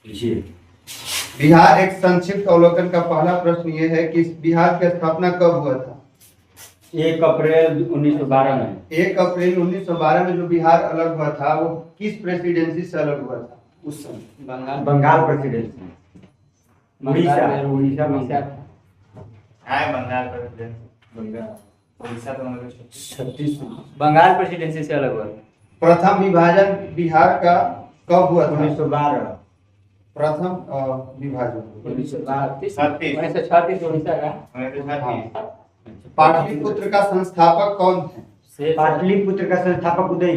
जी। बिहार एक संक्षिप्त अवलोकन का पहला प्रश्न ये है कि बिहार की स्थापना कब हुआ था? 1 अप्रैल 1912 में। 1 अप्रैल 1912 में जो बिहार अलग हुआ था वो किस प्रेसिडेंसी से अलग हुआ था उस समय? बंगाल प्रेसिडेंसी। उड़ीसा बंगाल प्रेसिडेंसी से अलग हुआ। प्रथम विभाजन बिहार का कब हुआ था? 1912। प्रथम विभाजन 1936 उड़ीसा का। पाटलिपुत्र का संस्थापक कौन थे? पाटलिपुत्र का संस्थापक उदय।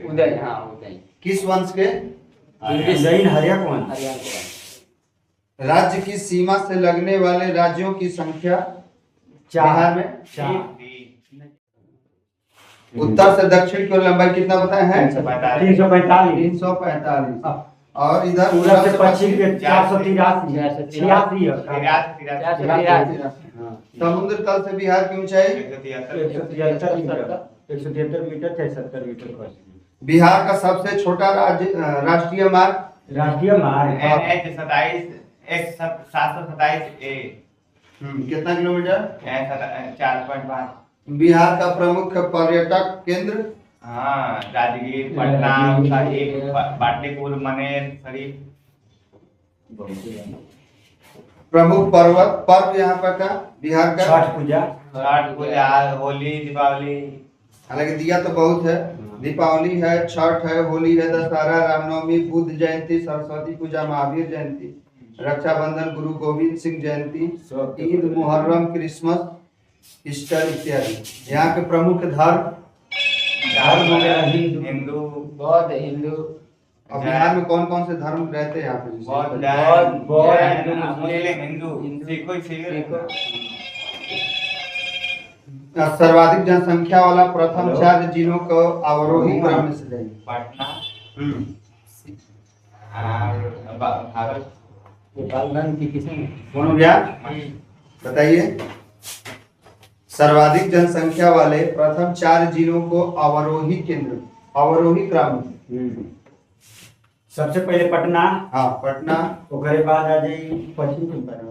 उदय, हाँ उदय। किस वंश के? उदयन हर्यक वंश। हरियाणा के। राज्य की सीमा से लगने वाले राज्यों की संख्या बिहार में 4। उत्तर से दक्षिण की ओर लंबाई कितना बताया है? 345। 345। और इधर पूरब से पश्चिम के 483। 86। समुद्र तल से बिहार की ऊंचाई 173 मीटर। 173 metre 70 metre. बिहार का सबसे छोटा राष्ट्रीय मार्ग? राष्ट्रीय मार्ग 727 ए। कितना किलोमीटर? 4.5। बिहार का प्रमुख पर्यटक केंद्र? हाँ, राजगीर, पटना का एक पाटलिपुत्र, मनेर, शरीफ। प्रमुख पर्व यहाँ पर का बिहार का? छठ पूजा। छठ पूजा, होली, दीपावली। हालांकि दिया तो बहुत है। दीपावली है, छठ है, होली है, दशहरा, रामनवमी, बुद्ध जयंती, सरस्वती पूजा, महावीर जयंती, रक्षाबंधन, गुरु गोविंद सिंह जयंती, ईद, मुहर्रम, क्रिसमस, ईस्टर इत्यादि। यहाँ के प्रमुख धर्म? हिंदू, बौद्ध, हिंदू। और बिहार में कौन कौन से धर्म रहते हैं यहाँ पे? मुस्लिम, हिंदू, सिख। सर्वाधिक जनसंख्या वाला प्रथम 4 जिलों को अवरोही क्रम में से लेंगे। पटना, भारत, गोपालगंज की किस्म। कौन हो गया बताइए? सर्वाधिक जनसंख्या वाले प्रथम 4 जिलों को अवरोही केंद्र, अवरोही क्रम। सबसे पहले पटना। हाँ, पटना। ओकरे बाद आ जाई पश्चिम चंपारण।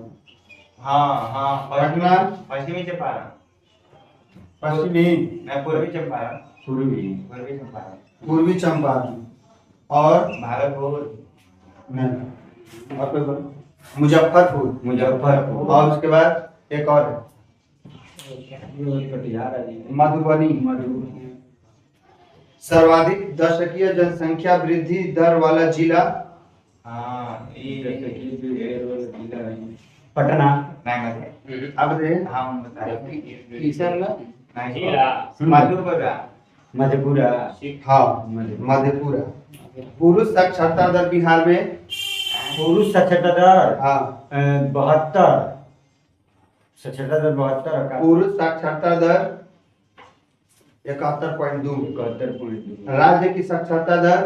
हाँ, पटना, पश्चिमी चंपारण, पश्चिमी, पूर्वी चंपारण, पूर्वी चंपारण और भागलपुर, और कोई बोलो? मुजफ्फरपुर। और उसके बाद एक और है मधुबनी। सर्वाधिक दशकीय जनसंख्या वृद्धि दर वाला जिला? पटना। अब दे मधेपुरा। हाँ, मधेपुरा। पुरुष साक्षरता दर बिहार में? पुरुष साक्षरता दर हाँ 72। साक्षरता दर 72। पुरुष साक्षरता दर 71.2। 71.2। राज्य की साक्षरता दर?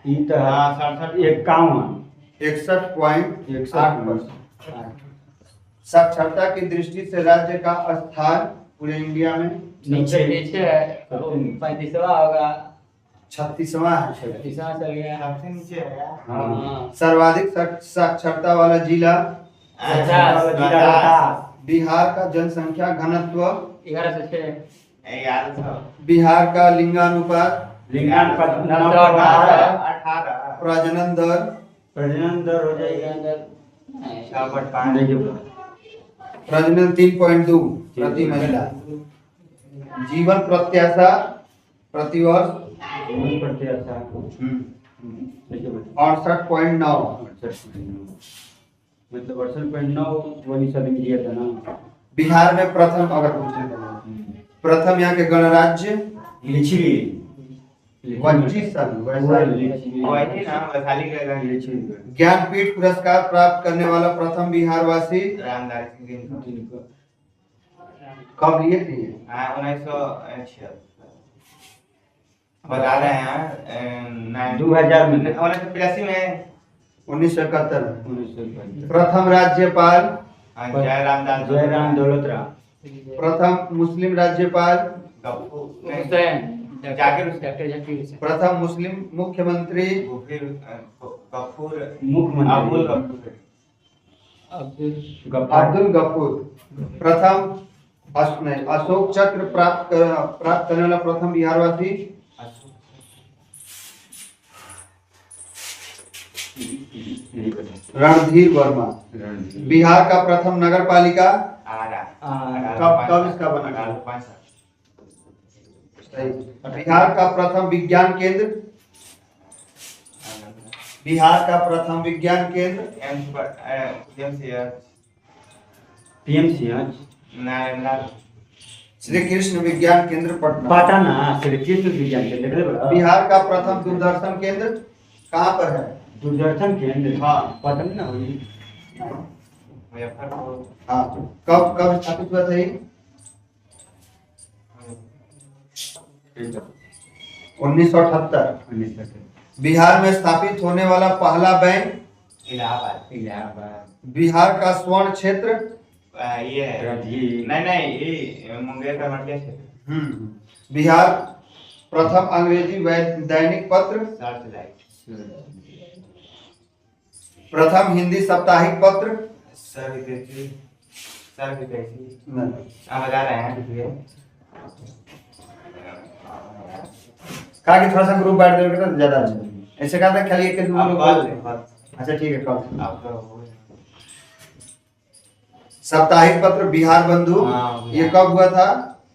51। 61.8%। साक्षरता की दृष्टि से राज्य का स्थान पूरे इंडिया में नीचे है। 35वां होगा। 36वां है। 36वां चल गया। सबसे नीचे है। हाँ। सर्वाधिक साक्षरता वाला जिला? 50। बिहार का जनसंख्या घनत्व? 11 से 6। 1100। बिहार का लिंगानुपात? 18। प्रजनन दर? प्रजनन दर हो जाएगी 6.5। प्रजनन 3.2 प्रति महिला। जीवन प्रत्याशा प्रतिवर्ष? 68.9। मतलब 68.9 वही सब दिया था ना। बिहार में प्रथम, अगर पूछे तो प्रथम यहाँ के गणराज्य? लिच्छवी। 25 साल। वही ना, वैशाली का ज्ञानपीठ पुरस्कार प्राप्त करने वाला प्रथम बिहारवासी? रामदास सिंह। कब लिए थे? 1976। बता रहे हैं 2000 में। 1983 में। 1971। प्रथम राज्यपाल? जयराम दौलत राम। प्रथम मुस्लिम राज्यपाल? जाकिर हुसैन। प्रथम मुस्लिम मुख्यमंत्री? गफूर मुख्यमंत्री अबुल गफूर अब्दुल गफूर प्रथम अशोक चक्र प्राप्त करने वाला प्रथम बिहारवासी रणधीर वर्मा। बिहार का प्रथम नगर पालिका कब इसका बना? सही। बिहार का प्रथम विज्ञान केंद्र बिहार का प्रथम विज्ञान केंद्र PMCH श्री कृष्ण विज्ञान केंद्र पटना। पटना श्री कृष्ण विज्ञान केंद्र बड़ा। बिहार का प्रथम दूरदर्शन केंद्र कहाँ पर है? दूरदर्शन केंद्र हाँ। पटना ना हुई। हाँ, कब कब स्थापित हुआ था ये? 1978। बिहार में स्थापित होने वाला पहला बैंक इलाहाबाद। बिहार का स्वर्ण क्षेत्र ये है राजगीर। नहीं ये मुंगेर का मंडी क्षेत्र बिहार प्रथम अंग्रेजी दैनिक पत्र सर्च लाइट प्रथम हिंदी साप्ताहिक पत्र सर विदेशी नहीं। हम बता रहे हैं कहा कि थोड़ा सा ग्रुप बांट दोगे तो ज्यादा अच्छा है। ऐसे कहा था खाली एक के दो लोग बोल रहे। अब अच्छा ठीक है कल तो साप्ताहिक पत्र बिहार बंधु हाँ, ये कब हुआ था?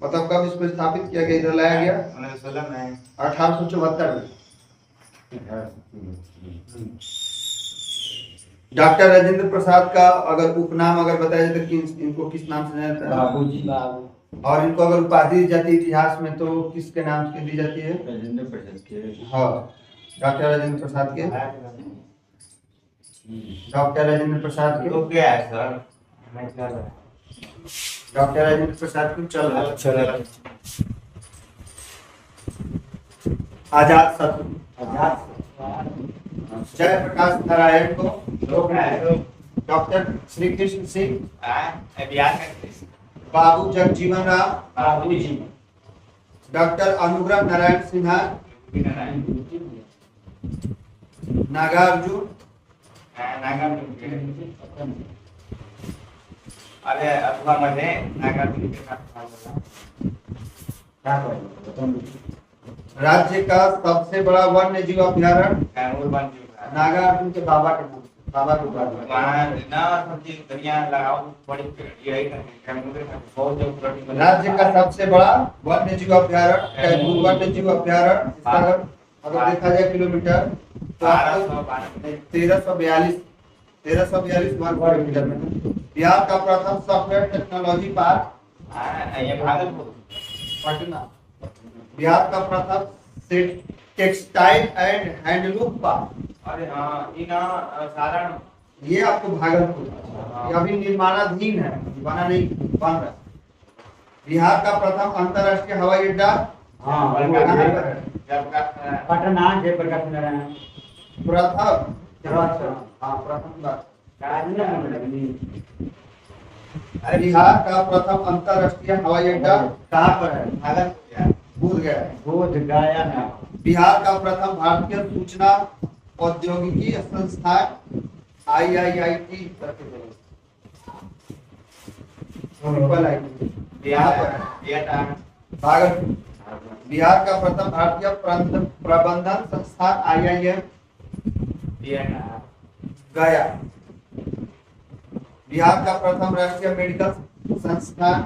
मतलब कब इसको स्थापित किया गया, इधर लाया गया? 1916 में 1874 में। डॉक्टर राजेंद्र प्रसाद का अगर उपनाम अगर बताया जाए तो इनको किस नाम से जाना जाता है? बाबूजी। और इनको अगर उपाधि दी जाती है इतिहास में तो किसके नाम से दी जाती है? राजेंद्र प्रसाद के। हाँ, डॉक्टर राजेंद्र प्रसाद के। डॉक्टर राजेंद्र प्रसाद के। तो क्या है सर मैं चल रहा है डॉक्टर राजेंद्र प्रसाद के चल रहा है। आजाद शत्रु जय प्रकाश नारायण को डॉक्टर श्री कृष्ण सिंह, बिहार का बाबू जगजीवन राम, बाबूजी डॉक्टर अनुग्रह नारायण सिन्हा, नागार्जुन, अरे अथवा मध्ये नागार्जुन के राज्य का सबसे बड़ा वन्य जीव अभ्यारण्य कैमूर बन चुका है नागार्जुन के बाबा के नाम, बाबा के ऊपर। वहाँ ना सब्जी धनिया लगाओ बड़ी यही कैमूर में बहुत जो प्रोटीन राज्य का सबसे बड़ा वन्य जीव अभ्यारण्य कैमूर वन्य जीव अभ्यारण्य। इसका अगर देखा जाए किलोमीटर तो 1342 वर्ग किलोमीटर में। बिहार का प्रथम सॉफ्टवेयर टेक्नोलॉजी पार्क ये भागलपुर पटना। बिहार का प्रथम टेक्सटाइल एंड हैंडलूम पार्क अरे हाँ ये ना सारण ये आपको भागलपुर, ये अभी निर्माणाधीन है, बना नहीं, बन रहा है। बिहार का प्रथम अंतरराष्ट्रीय हवाई अड्डा हाँ कहाँ पर है? पटना जयप्रकाश नारायण। प्रथम हाँ प्रथम बार। बिहार का प्रथम अंतरराष्ट्रीय हवाई अड्डा कहाँ पर है? भागलपुर बोध गया। बोध गया ना। बिहार का प्रथम भारतीय सूचना प्रौद्योगिकी संस्थान IIIT भागलपुर। बिहार का प्रथम भारतीय प्रबंधन संस्थान IIM गया। बिहार का प्रथम राष्ट्रीय मेडिकल संस्थान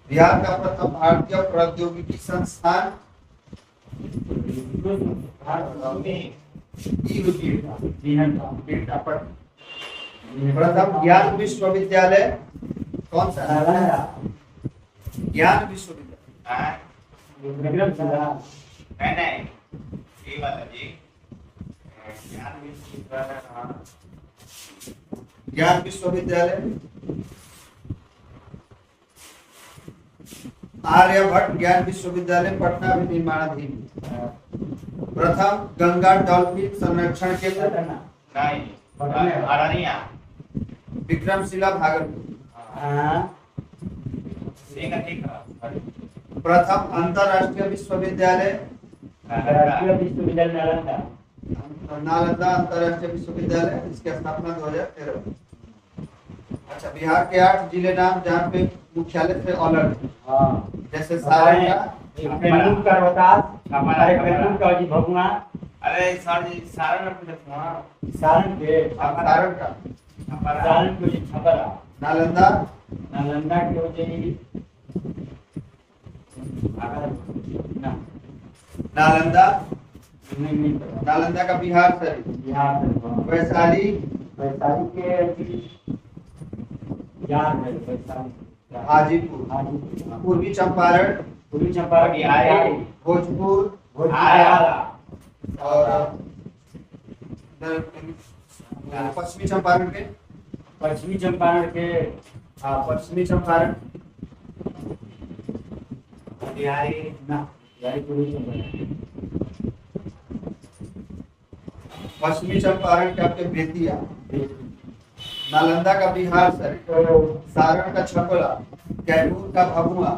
बिहार का प्रथम भारतीय प्रौद्योगिकी संस्थान प्रथम ज्ञान विश्वविद्यालय कौन सा है? ज्ञान विश्वविद्यालय नहीं ये वाला जी ज्ञान विश्वविद्यालय आर्यभट्ट ज्ञान विश्वविद्यालय पटना भी निर्माणाधीन। प्रथम गंगा डॉल्फिन संरक्षण केंद्र नहीं अरनिया विक्रमशिला भागलपुर। ठीक है प्रथम अंतरराष्ट्रीय विश्वविद्यालय राष्ट्रीय विश्वविद्यालय नालंदा। नालंदा अंतरराष्ट्रीय विश्वविद्यालय, इसकी स्थापना 2013। अच्छा, बिहार के 8 जिले नाम जहाँ पे मुख्यालय से अलग है, हाँ, जैसे सारण का बेलूर का रोहतास, अरे बेलूर का जी भगुआ, अरे सर जी सारा ना पूछे वहाँ सारण के सारण का सारण के जी छपरा, नालंदा नालंदा के हो जी ना नालंदा नहीं पता। नालंदा का बिहार शरीफ, बिहार से वैशाली वैशाली के जी याद है वैशाली, हाजीपुर, हाजीपुर, पूर्वी चंपारण, पूर्वी चंपारण बिहारी, भोजपुर भोजपुर, और पश्चिमी चंपारण के पश्चिमी चंपारण के पश्चिमी चंपारण बिहारी ना बिहारी पूर्वी चंपारण, पश्चिमी चंपारण के आपके बेतिया, नालंदा का बिहार शरीफ, सारण का छपरा, कैमूर का भभुआ,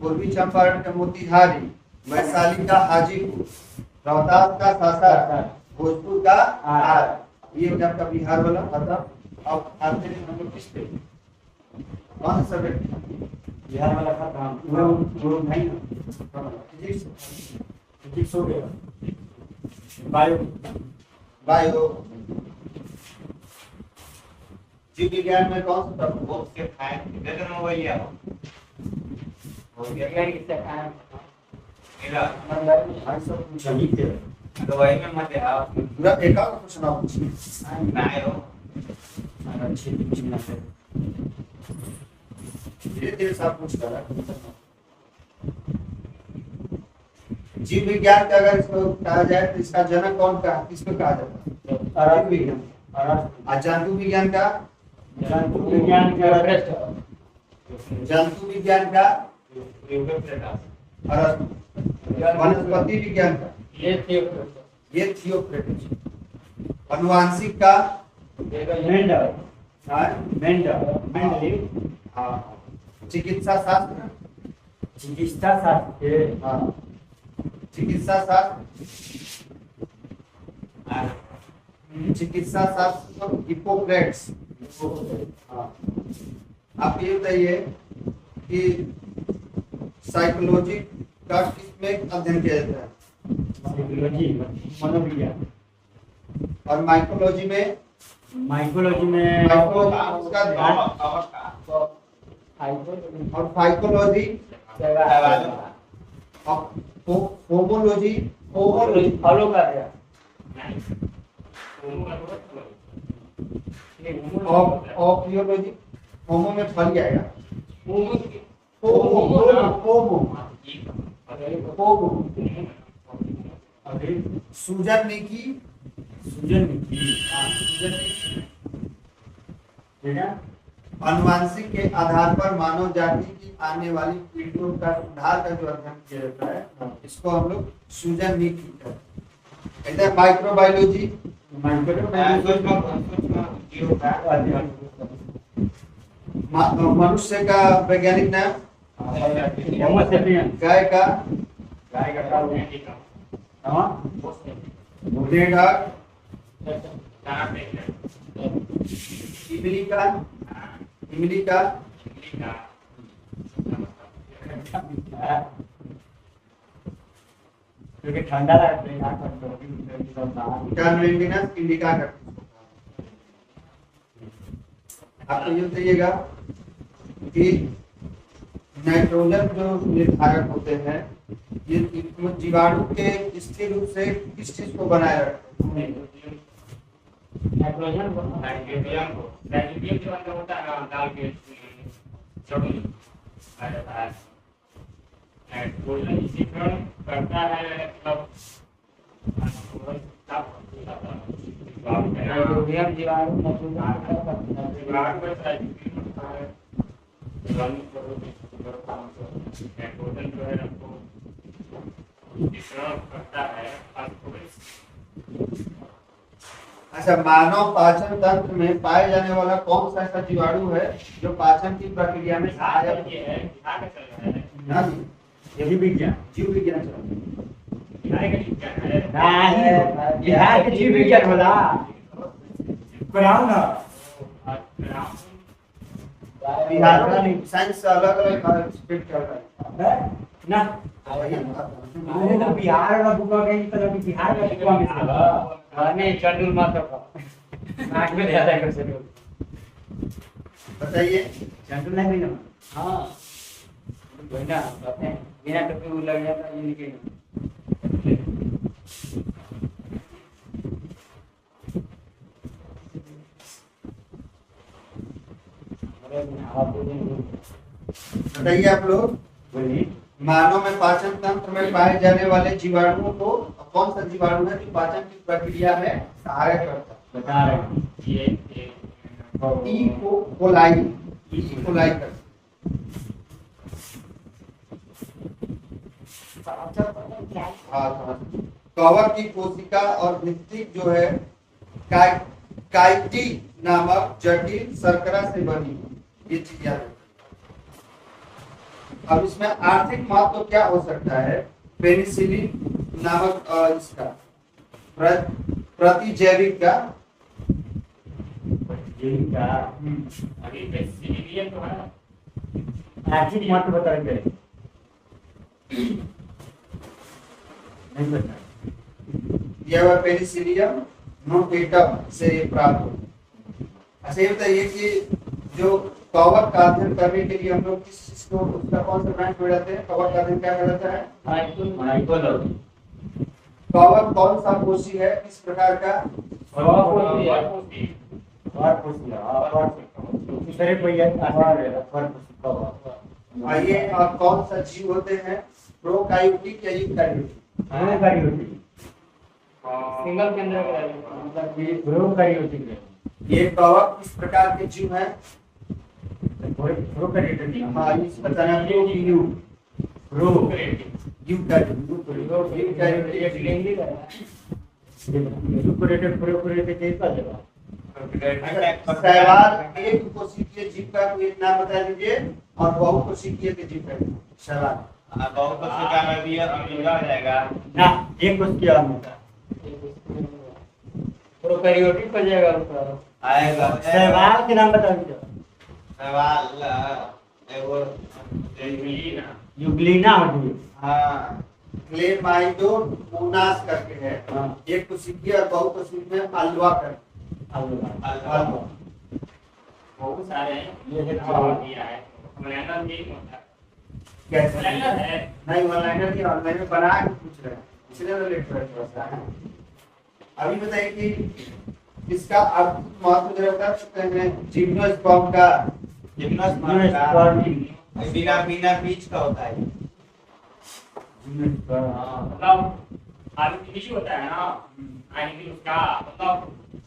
पूर्वी चंपारण का मोतिहारी, वैशाली का हाजीपुर, रोहतास का सासाराम, भोजपुर का आरा। ये हो गया आपका बिहार वाला। मतलब अब आते हैं हम लोग किस पे, कौन सा सब्जेक्ट? बिहार वाला खत्म, वो नहीं फिजिक्स, फिजिक्स हो गया, बायो बायो, जीव विज्ञान में कौन सा टॉपिक? वो उसके फाइल दे देना वही है हो गया क्या किससे खाएं? मेरा भाई सब कुछ नहीं थे। तो वही में मत आओ पूरा एक और क्वेश्चन आप पूछिए। ना हो अच्छे कुछ ना थे। धीरे धीरे सब पूछ रहा है। जीव विज्ञान का अगर इसको कहा जाए तो इसका जनक कौन का किसको कहा जाता है? अरब विज्ञान, और जंतु विज्ञान का? जंतु विज्ञान का जंतु विज्ञान का और वनस्पति विज्ञान का ये थे ये थियोक्रेटिस। अनुवांशिक का मेंडल, हाँ? मेंडल, हाँ। चिकित्सा शास्त्र, चिकित्सा शास्त्र के हाँ। चिकित्सा शास्त्र, चिकित्सा शास्त्र तो हिप्पोक्रेट्स। हाँ। आप ये बताइए कि साइकोलॉजी का किसमें अध्ययन किया जाता है? साइकोलॉजी, मनोविज्ञान, और माइकोलॉजी में? माइकोलॉजी में माइकोलॉजी उसका ध्यान, और फाइकोलॉजी, और होमोलॉजी, फॉलो कर रहा ऑपियोलॉजी। होमो में फल क्या आएगा? सूजन निकी, सूजन की ठीक है। अनुवांशिक के आधार पर मानव जाति की आने वाली पीढ़ियों का सुधार का जो अध्ययन किया जाता है इसको हम लोग सूजन निकी कहते हैं। माइक्रोबायोलॉजी, मनुष्य का वैज्ञानिक नाम? होमो सेपियन, गाय का? गाय का भेड़, इमली का? इमली का? क्योंकि ठंडा लगता है यहाँ पर कार्मेंडिनस इंडिका का। आपको ये बताइएगा कि नाइट्रोजन जो निर्धारक होते हैं ये जीवाणु के स्थिर रूप से किस चीज को बनाए रखते हैं? नाइट्रोजन को नाइट्रोजन जो होता है ना डाल के छोड़ नाइट्रोजन इसीकरण करता है मतलब नाइट्रोजन जीवाणु नाइट्रोजन जो है आपको इसीकरण करता है अच्छा, मानव पाचन तंत्र में पाए जाने वाला कौन सा ऐसा जीवाणु है जो पाचन की प्रक्रिया में सहायक है? हाँ जी। जीव विज्ञान जीव विज्ञान चलो। नहीं बिहार के जीव विज्ञान होला कराओ ना बिहार में साइंस से अलग अलग स्ट्रिक्ट चल रहा है ना वही अरे तो बिहार वाला बुक गई तो बिहार का बुक में था नहीं चंडूल मात्र का नाक में ज्यादा कर से बताइए। चंदू नहीं भी ना हाँ वही ना कहते हैं बिना टोपी वो लग जाता है इनके बताइए आप लोग, बोलिए मानव में पाचन तंत्र में पाए जाने वाले जीवाणुओं को कौन सा जीवाणु है जो पाचन की प्रक्रिया में सहायक करता है? बता रहे हैं ये ई कोलाई कोलाई करता है। हाँ, कवक की कोशिका और भित्तिक जो है काइटी नामक जटिल शर्करा से बनी, ये चीज याद रखिए। अब इसमें आर्थिक महत्व क्या हो सकता है? पेनिसिलिन नामक इसका प्रतिजैविक का जिनका अभी बेसिलियन तो है आर्थिक महत्व बताएंगे नहीं बता यह पेनिसिलियम नोटेटम से प्राप्त हो। अच्छा ये बताइए कि जो कवक का अध्ययन करने के लिए हम लोग किसको उसका कौन सा ब्रांच में जाते हैं? कवक का अध्ययन क्या कहलाता है? माइकोलॉजी कवक कौन सा कोशी है, किस प्रकार का? और दूसरे कोई आइए, और कौन सा जीव होते हैं? प्रोकार्योटिक या यूकार्योटिक? सिंगल के अंदर मतलब ये कवक किस प्रकार के जीव हैं? प्रोकैरियोटिक हाँ, इस बताना शैवाल एक कोशिकीय जीव का एक नाम बता दीजिए और बहुकोशिकीय के जीव का शैवाल। बहुत कोशिका में भी अमीबा हो जाएगा ना एक उसकी होता प्रोकैरियोटिक हो जाएगा उसका आएगा शैवाल के नाम बता दीजिए। सवाल एगो युगलीना होती है हाँ, क्लेमाइडोमोनास करके है, हाँ। एक कोशिकीय और बहुकोशिकीय में अल्वा करके। अल्वा बहुत सारे हैं ये है दिया है मलयालम नहीं होता कैसे? मलयालम है नहीं, ऑनलाइन नहीं, ऑनलाइन में बना के पूछ रहे हैं, इसलिए तो लेट रहे थोड़ा सा। अभी बताइए कि इसका अद्भुत महत्व जरा बता सकते हैं? जिम्नोस्पर्म का बिना बिना बीज का होता है। मतलब आलू की बीज होता है ना आलू उसका मतलब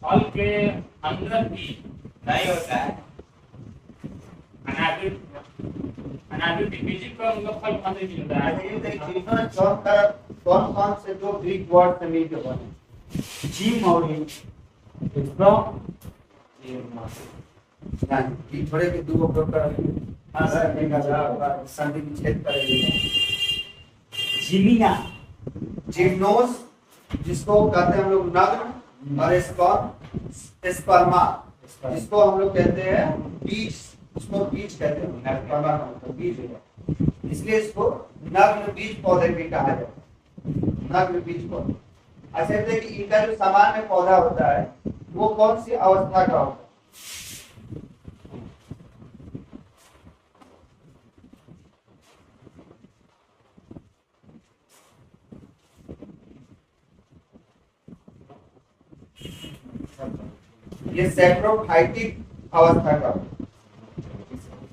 फल के अंदर बीज नहीं होता है अनाज की बीज का मतलब फल अंदर बीज होता है। ये देखिए, जिम्नोस्पर्म का कौन कौन से दो ग्रीक वर्ड से मिलकर बने? जिम और स्पर्म नहीं, थोड़े के दो प्रकार संधि विच्छेद करेंगे। जिमिया जिम्नोस जिसको कहते हैं हम लोग नग्न, और स्पर्मा जिसको हम लोग कहते हैं बीज, उसको बीज कहते हैं। स्पर्मा का मतलब बीज है, इसलिए इसको नग्न बीज पौधे भी कहा जाता है, नग्न बीज पौधे। अच्छा देखिए कि इनका जो सामान्य पौधा होता है वो कौन सी अवस्था का होता है? ये सैप्रोफाइटिक अवस्था का।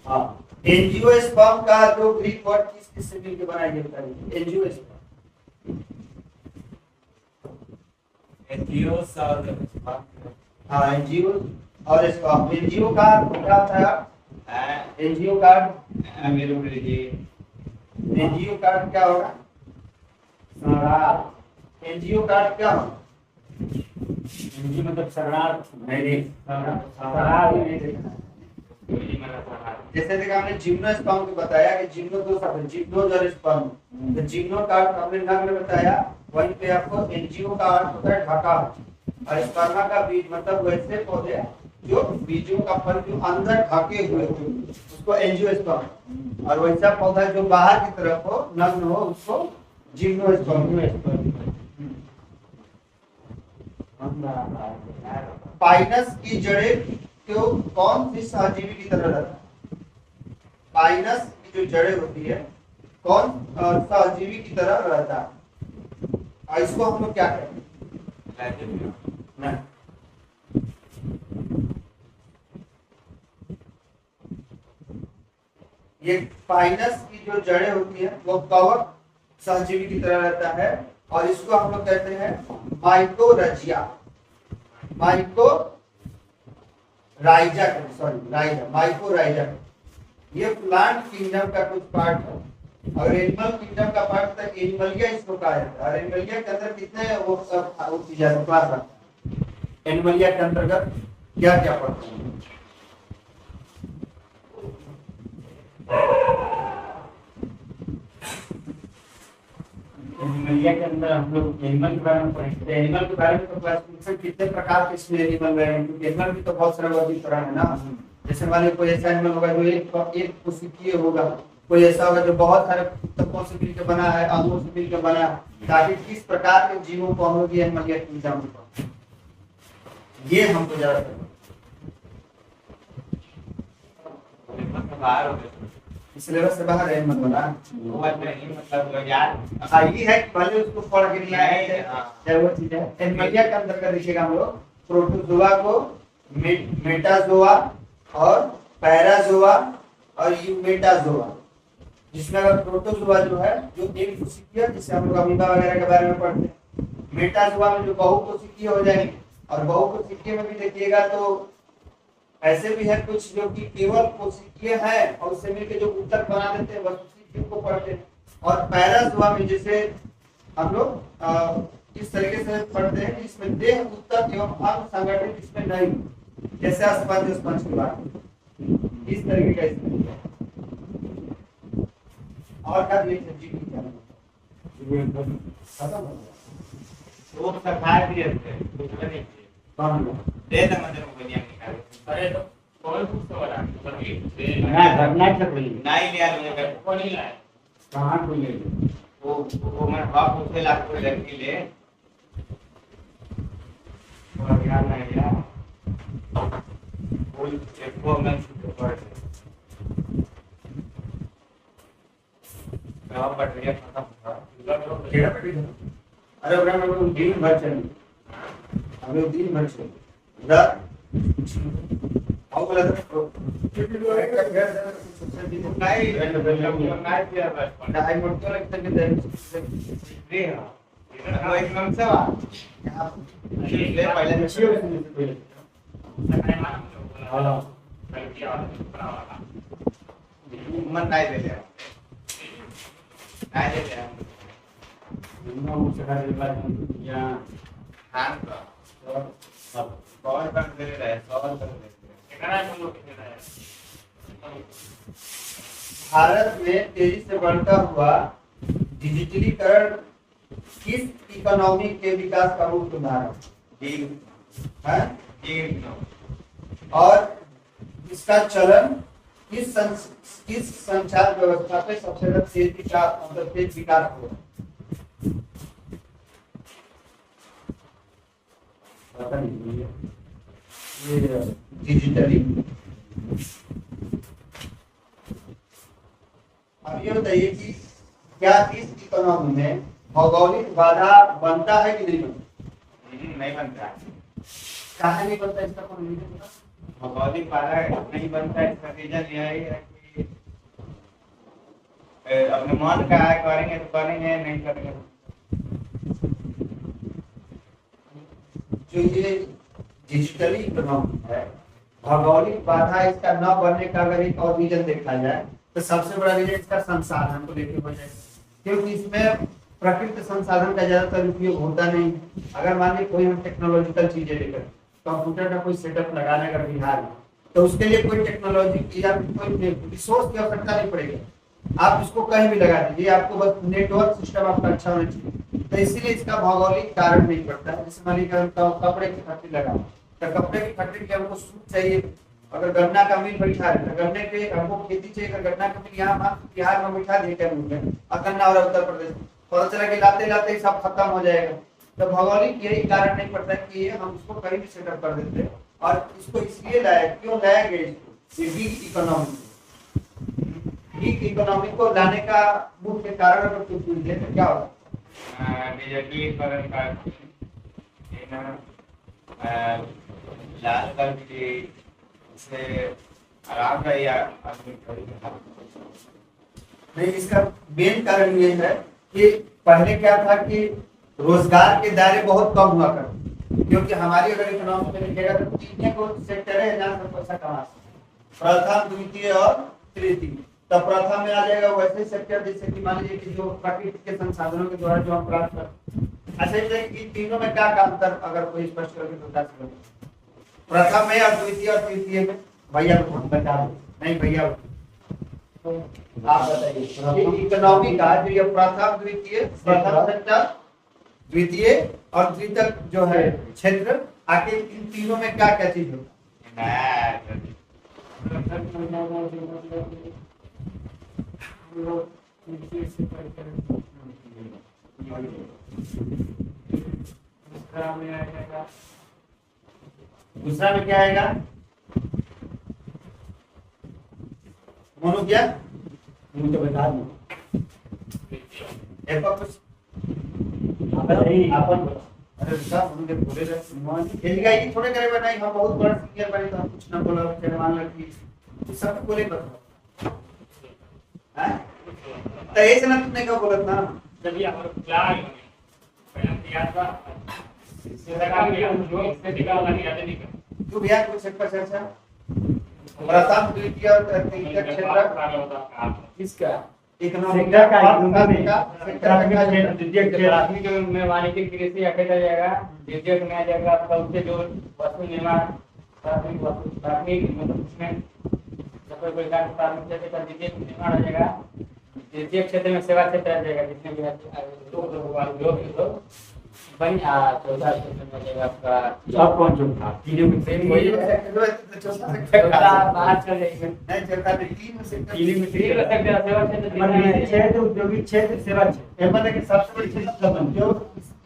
हाँ, एंजियोस्पर्म का जो ग्रीक वर्ड किस से मिलकर बनाया जाता है? एंजियोस्पर्म। एथियोस और हाँ, एंजियो और स्पर्म। एंजियो का क्या होता है? एंजियो कार्ड, मेरे को लीजिए एंजियो कार्ड क्या होगा? एंजियो कार्ड क्या होगा? मतलब शरणार्थ नहीं, शराब नहीं देखना जैसे देखा हमने जिम्नोस्पर्म को बताया कि जिम्नो दो शब्द है, जिम्नोज और स्पर्म। तो जिम्नो का अर्थ हमने नग्न बताया, वहीं पे आपको एनजीओ का अर्थ होता है ढका, और स्पर्मा का बीज मतलब वैसे पौधे जो बीजों का फल जो अंदर ढके हुए हो उसको एंजियोस्पर्म, और वैसा पौधा जो बाहर की तरफ हो नग्न हो उसको जिम्नोस्पर्म। पाइनस की जड़ें क्यों कौन सी सहजीवी की तरह रहता है? पाइनस की जो जड़ें होती है कौन सहजीवी की तरह रहता है, और इसको हम लोग क्या कहते हैं? ये पाइनस की जो जड़ें होती है वो कवक सहजीवी की तरह रहता है, और इसको हम लोग कहते हैं माइकोरजिया, माइकोराइजा, सॉरी राइजा, माइकोराइजा। ये प्लांट किंगडम का कुछ पार्ट है, और एनिमल किंगडम का पार्ट था एनिमलिया, इसको कहा जाता है। और एनिमलिया के अंदर कितने वो सब क्लास आते हैं? एनिमलिया के अंतर्गत क्या क्या पड़ता है? एनिमलिया के अंदर हम लोग एनिमल के बारे में पढ़ेंगे। एनिमल के बारे में तो क्लासिफिकेशन कितने प्रकार के इसमें एनिमल रहे हैं, क्योंकि एनिमल भी तो बहुत सारे वर्गीकरण है ना। जैसे मान लीजिए कोई ऐसा एनिमल होगा जो एक कोशिकीय होगा, कोई ऐसा होगा जो बहुत सारे तत्वों से मिलकर बना है, अंगों से मिलकर बना है, ताकि किस प्रकार के जीवों को हम लोग ये एनिमलिया किंगडम में, ये हमको ज्यादा सिलेबस से बाहर है एनिमल बना। मतलब यार ये है कि पहले उसको पढ़ के नहीं आए, चाहे वो चीज है। एनिमलिया के अंदर का देखिएगा हम लोग प्रोटोजोआ को मेटाजोआ और पैराजोआ और यूमेटाजोआ, जिसमें अगर प्रोटोजोआ जो है जो एक कोशिकीय, जिसे हम लोग अमीबा वगैरह के बारे में पढ़ते हैं, मेटाजोआ में जो बहुकोशिकीय हो जाएंगे, और बहुकोशिकीय में भी देखिएगा तो ऐसे भी है कुछ जो कि केवल कोशिकीय है और उससे मिलकर जो ऊतक बना देते हैं वस्तुशिकीय को पढ़ते हैं। और पैराजोआ में जैसे हम लोग इस तरीके से पढ़ते हैं कि इसमें देह ऊतक एवं अंग संगठित इसमें नहीं, जैसे स्पंज की बात इस तरीके का इसमें। और क्या देख लीजिए खत्म हो गया वो सरकार भी है दे दे मंदिर में बनिया निकाल। अरे तो कौन पूछता वाला घटना से बोली नहीं लिया मुझे कौन ही लाया? कहाँ को ले वो मैं बाप उसे लाख को लड़की ले और यार नहीं यार वो एक वो मैं छुट्टी पड़ गांव पटरिया खत्म हुआ। अरे उधर में वो दिन भर चली, अबे दिन भर चली उधर आओ बोला तो नहीं किया बस डाई मोड तो लगता है कि दे वो एक नाम से वा ले पहले हां मन नहीं दे ले नहीं दे ले हम सका दे बात या हां तो सब कौन कर दे रहा है सवाल कर दे कितना हम लोग कितना है? भारत में तेजी से बढ़ता हुआ डिजिटलीकरण किस इकोनॉमी के विकास का मुख्य उदाहरण है? और इसका चलन किस संचार व्यवस्था पे सबसे ज्यादा तेज विकास हुआ? पता नहीं ये डिजिटली। अब ये बताइए कि क्या इस इकोनॉमी में भौगोलिक बाधा बनता है कि नहीं बनता? नहीं बनता कहाँ नहीं बनता, इसका कोई रीजन बता? भौगोलिक बाधा नहीं बनता इसका रीजन यही है कि अपने मन का है करेंगे तो करेंगे नहीं करेंगे जो ये डिजिटली इकोनॉमी है, भौगोलिक बाधा इसका न बनने का अगर एक और रीजन देखा जाए तो सबसे बड़ा रीजन इसका संसाधन को लेकर हो जाए, क्योंकि इसमें प्राकृतिक संसाधन का ज्यादातर उपयोग होता नहीं। अगर मान लीजिए कोई हम टेक्नोलॉजिकल चीजें लेकर कंप्यूटर का कोई सेटअप लगाने अगर बिहार में, तो उसके लिए कोई टेक्नोलॉजी की या कोई रिसोर्स की आवश्यकता नहीं पड़ेगी, आप इसको कहीं भी लगा दीजिए, आपको बस नेटवर्क सिस्टम आपका अच्छा होना चाहिए। तो इसीलिए इसका भौगोलिक कारण नहीं पड़ता है। जैसे मान लीजिए कपड़े की फैक्ट्री लगा, तो कपड़े की फैक्ट्री के हमको सूट चाहिए, अगर गन्ना का मिल बैठा है तो गन्ने के हमको खेती चाहिए, अगर गन्ना का मिल यहाँ बिहार में बैठा दिए क्या मिल है और गन्ना और उत्तर प्रदेश, पता चला कि लाते लाते ही सब खत्म हो जाएगा। तो भौगोलिक यही कारण नहीं पड़ता है कि ये हम उसको कहीं भी सेटअप कर देते हैं। और इसको इसलिए लाया, क्यों लाया गया इसको, गिग इकोनॉमी, गिग इकोनॉमी को लाने का मुख्य कारण अगर कुछ पूछ ले तो क्या होगा? निजीकरण का लाल कर के से आराम रही आदमी नहीं, इसका मेन कारण ये है कि पहले क्या था कि रोजगार के दायरे बहुत कम हुआ करते, क्योंकि हमारी अगर इकोनॉमी में देखिएगा तो तीन को सेक्टर है जहाँ से पैसा कमा सकते, प्रथम, द्वितीय और तृतीय। तो प्रथम में आ जाएगा वैसे सेक्टर जैसे कि मान लीजिए कि जो प्राकृतिक के संसाधनों के द्वारा जो हम प्राप्त करते हैं। अच्छा ये कि तीनों में क्या अंतर अगर कोई स्पष्ट करके बता सके, प्रथम में और द्वितीय और तृतीय में? भैया बता दो, नहीं भैया आप बताइए। इकोनॉमी का जो ये प्रथम द्वितीय, प्रथम सेक्टर, द्वितीय और तृतीय जो है क्षेत्र, आखिर इन तीनों में क्या क्या चीज होता है? दूसरा में क्या आएगा? मोनू क्या मुझे बता दो, एक बार कुछ बताइए। अपन अरे साहब मुझे बोले रहे खेलिएगा, ये थोड़े करे बनाई, हम बहुत बड़ा सीनियर बने तो हम कुछ ना बोला, मान लगी सब बोले बताओ हैं, तो ऐसे ना तुमने क्या बोला था जब ये हमारे क्लास में दिया था, इससे लगा कि हम लोग से निकालना नहीं आते नहीं कर तू भैया कुछ एक पर चर्चा प्रथम द्वितीय और तृतीय क्षेत्र किसका? इकोनॉमिक सेक्टर का, इकोनॉमी का द्वितीय क्षेत्र। प्राथमिक में वाणिज्यिक कृषि आखेट आ जाएगा, द्वितीय में आ जाएगा आपका उससे जो वस्तु निर्माण, प्राथमिक मतलब उसमें कोई कार्य प्राथमिक क्षेत्र का द्वितीय निर्माण आ जाएगा, तृतीय क्षेत्र में सेवा क्षेत्र आ जाएगा, जितने भी लोग चौथा क्षेत्र में आ जाएगा आपका अब कौन चौथा? तीनों में सेम वही है। चौथा बाहर चल जाएगा। मतलब क्षेत्र, औद्योगिक क्षेत्र, सेवा क्षेत्र। सबसे बड़ी चीज जो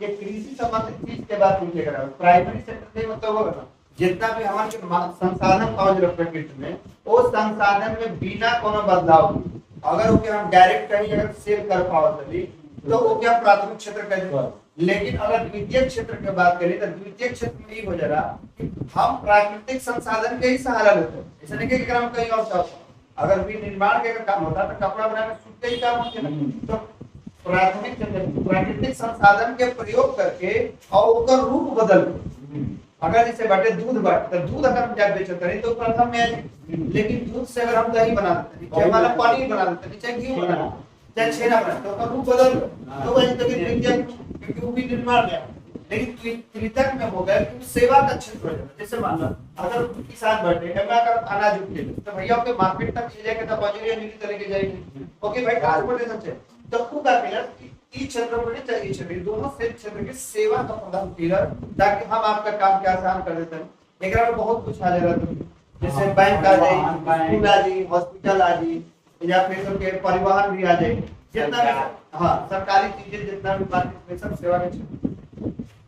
ये कृषि संबंधित चीज के बात पूछेगा, प्राइमरी सेक्टर का मतलब होगा जितना भी हमारे संसाधन पाओ प्रकृति में, वो संसाधन में बिना कोनो बदलाव अगर वो हम डायरेक्ट कहीं अगर सेल कर पाओ तो वो क्या प्राथमिक क्षेत्र कहेंगे। लेकिन अगर द्वितीय क्षेत्र की बात करें तो द्वितीय क्षेत्र में ये हो जाएगा कि हम प्राकृतिक संसाधन के ही सहारा लेते हैं, ऐसा नहीं कि हम कहीं और चाहते हैं। अगर भी निर्माण के काम होता तो कपड़ा बनाने सूट के ही काम होते ना, तो प्राथमिक क्षेत्र प्राकृतिक संसाधन के प्रयोग करके और उसका रूप बदल के, अगर जैसे बाटे दूध बाटे तो दूध अगर हम जाके बेचते करें तो प्रथम में आए, लेकिन दूध से अगर हम दही बना देते हैं, चाहे हमारा पनीर बना देते हैं, चाहे घी बना देते हैं, चाहे छेना बना तो उसका रूप बदल तो वही तो क्योंकि वो भी निर्माण है। लेकिन तृतीयक में हो गया कि सेवा का क्षेत्र हो जाता है। जैसे मान लो अगर किसान बैठे हैं, मैं अगर अनाज उठे तो भैया के मार्केट तक ले जाके तो बाजरिया नीली तरह के जाएगी, ओके भाई ट्रांसपोर्टेशन चाहिए तो खूब का पिलर ई क्षेत्र पर नहीं चाहिए, क्षेत्र दोनों से क्षेत्र की सेवा का प्रदान पिलर, ताकि हम आपका काम क्या आसान कर देते हैं। एक में बहुत कुछ आ जाएगा, जैसे बैंक आ जाए, स्कूल आ जाए, हॉस्पिटल आ जाए, या फिर सबके परिवहन भी आ जाए, जितना भी हाँ सरकारी चीजें जितना भी बात सब सेवा के क्षेत्र।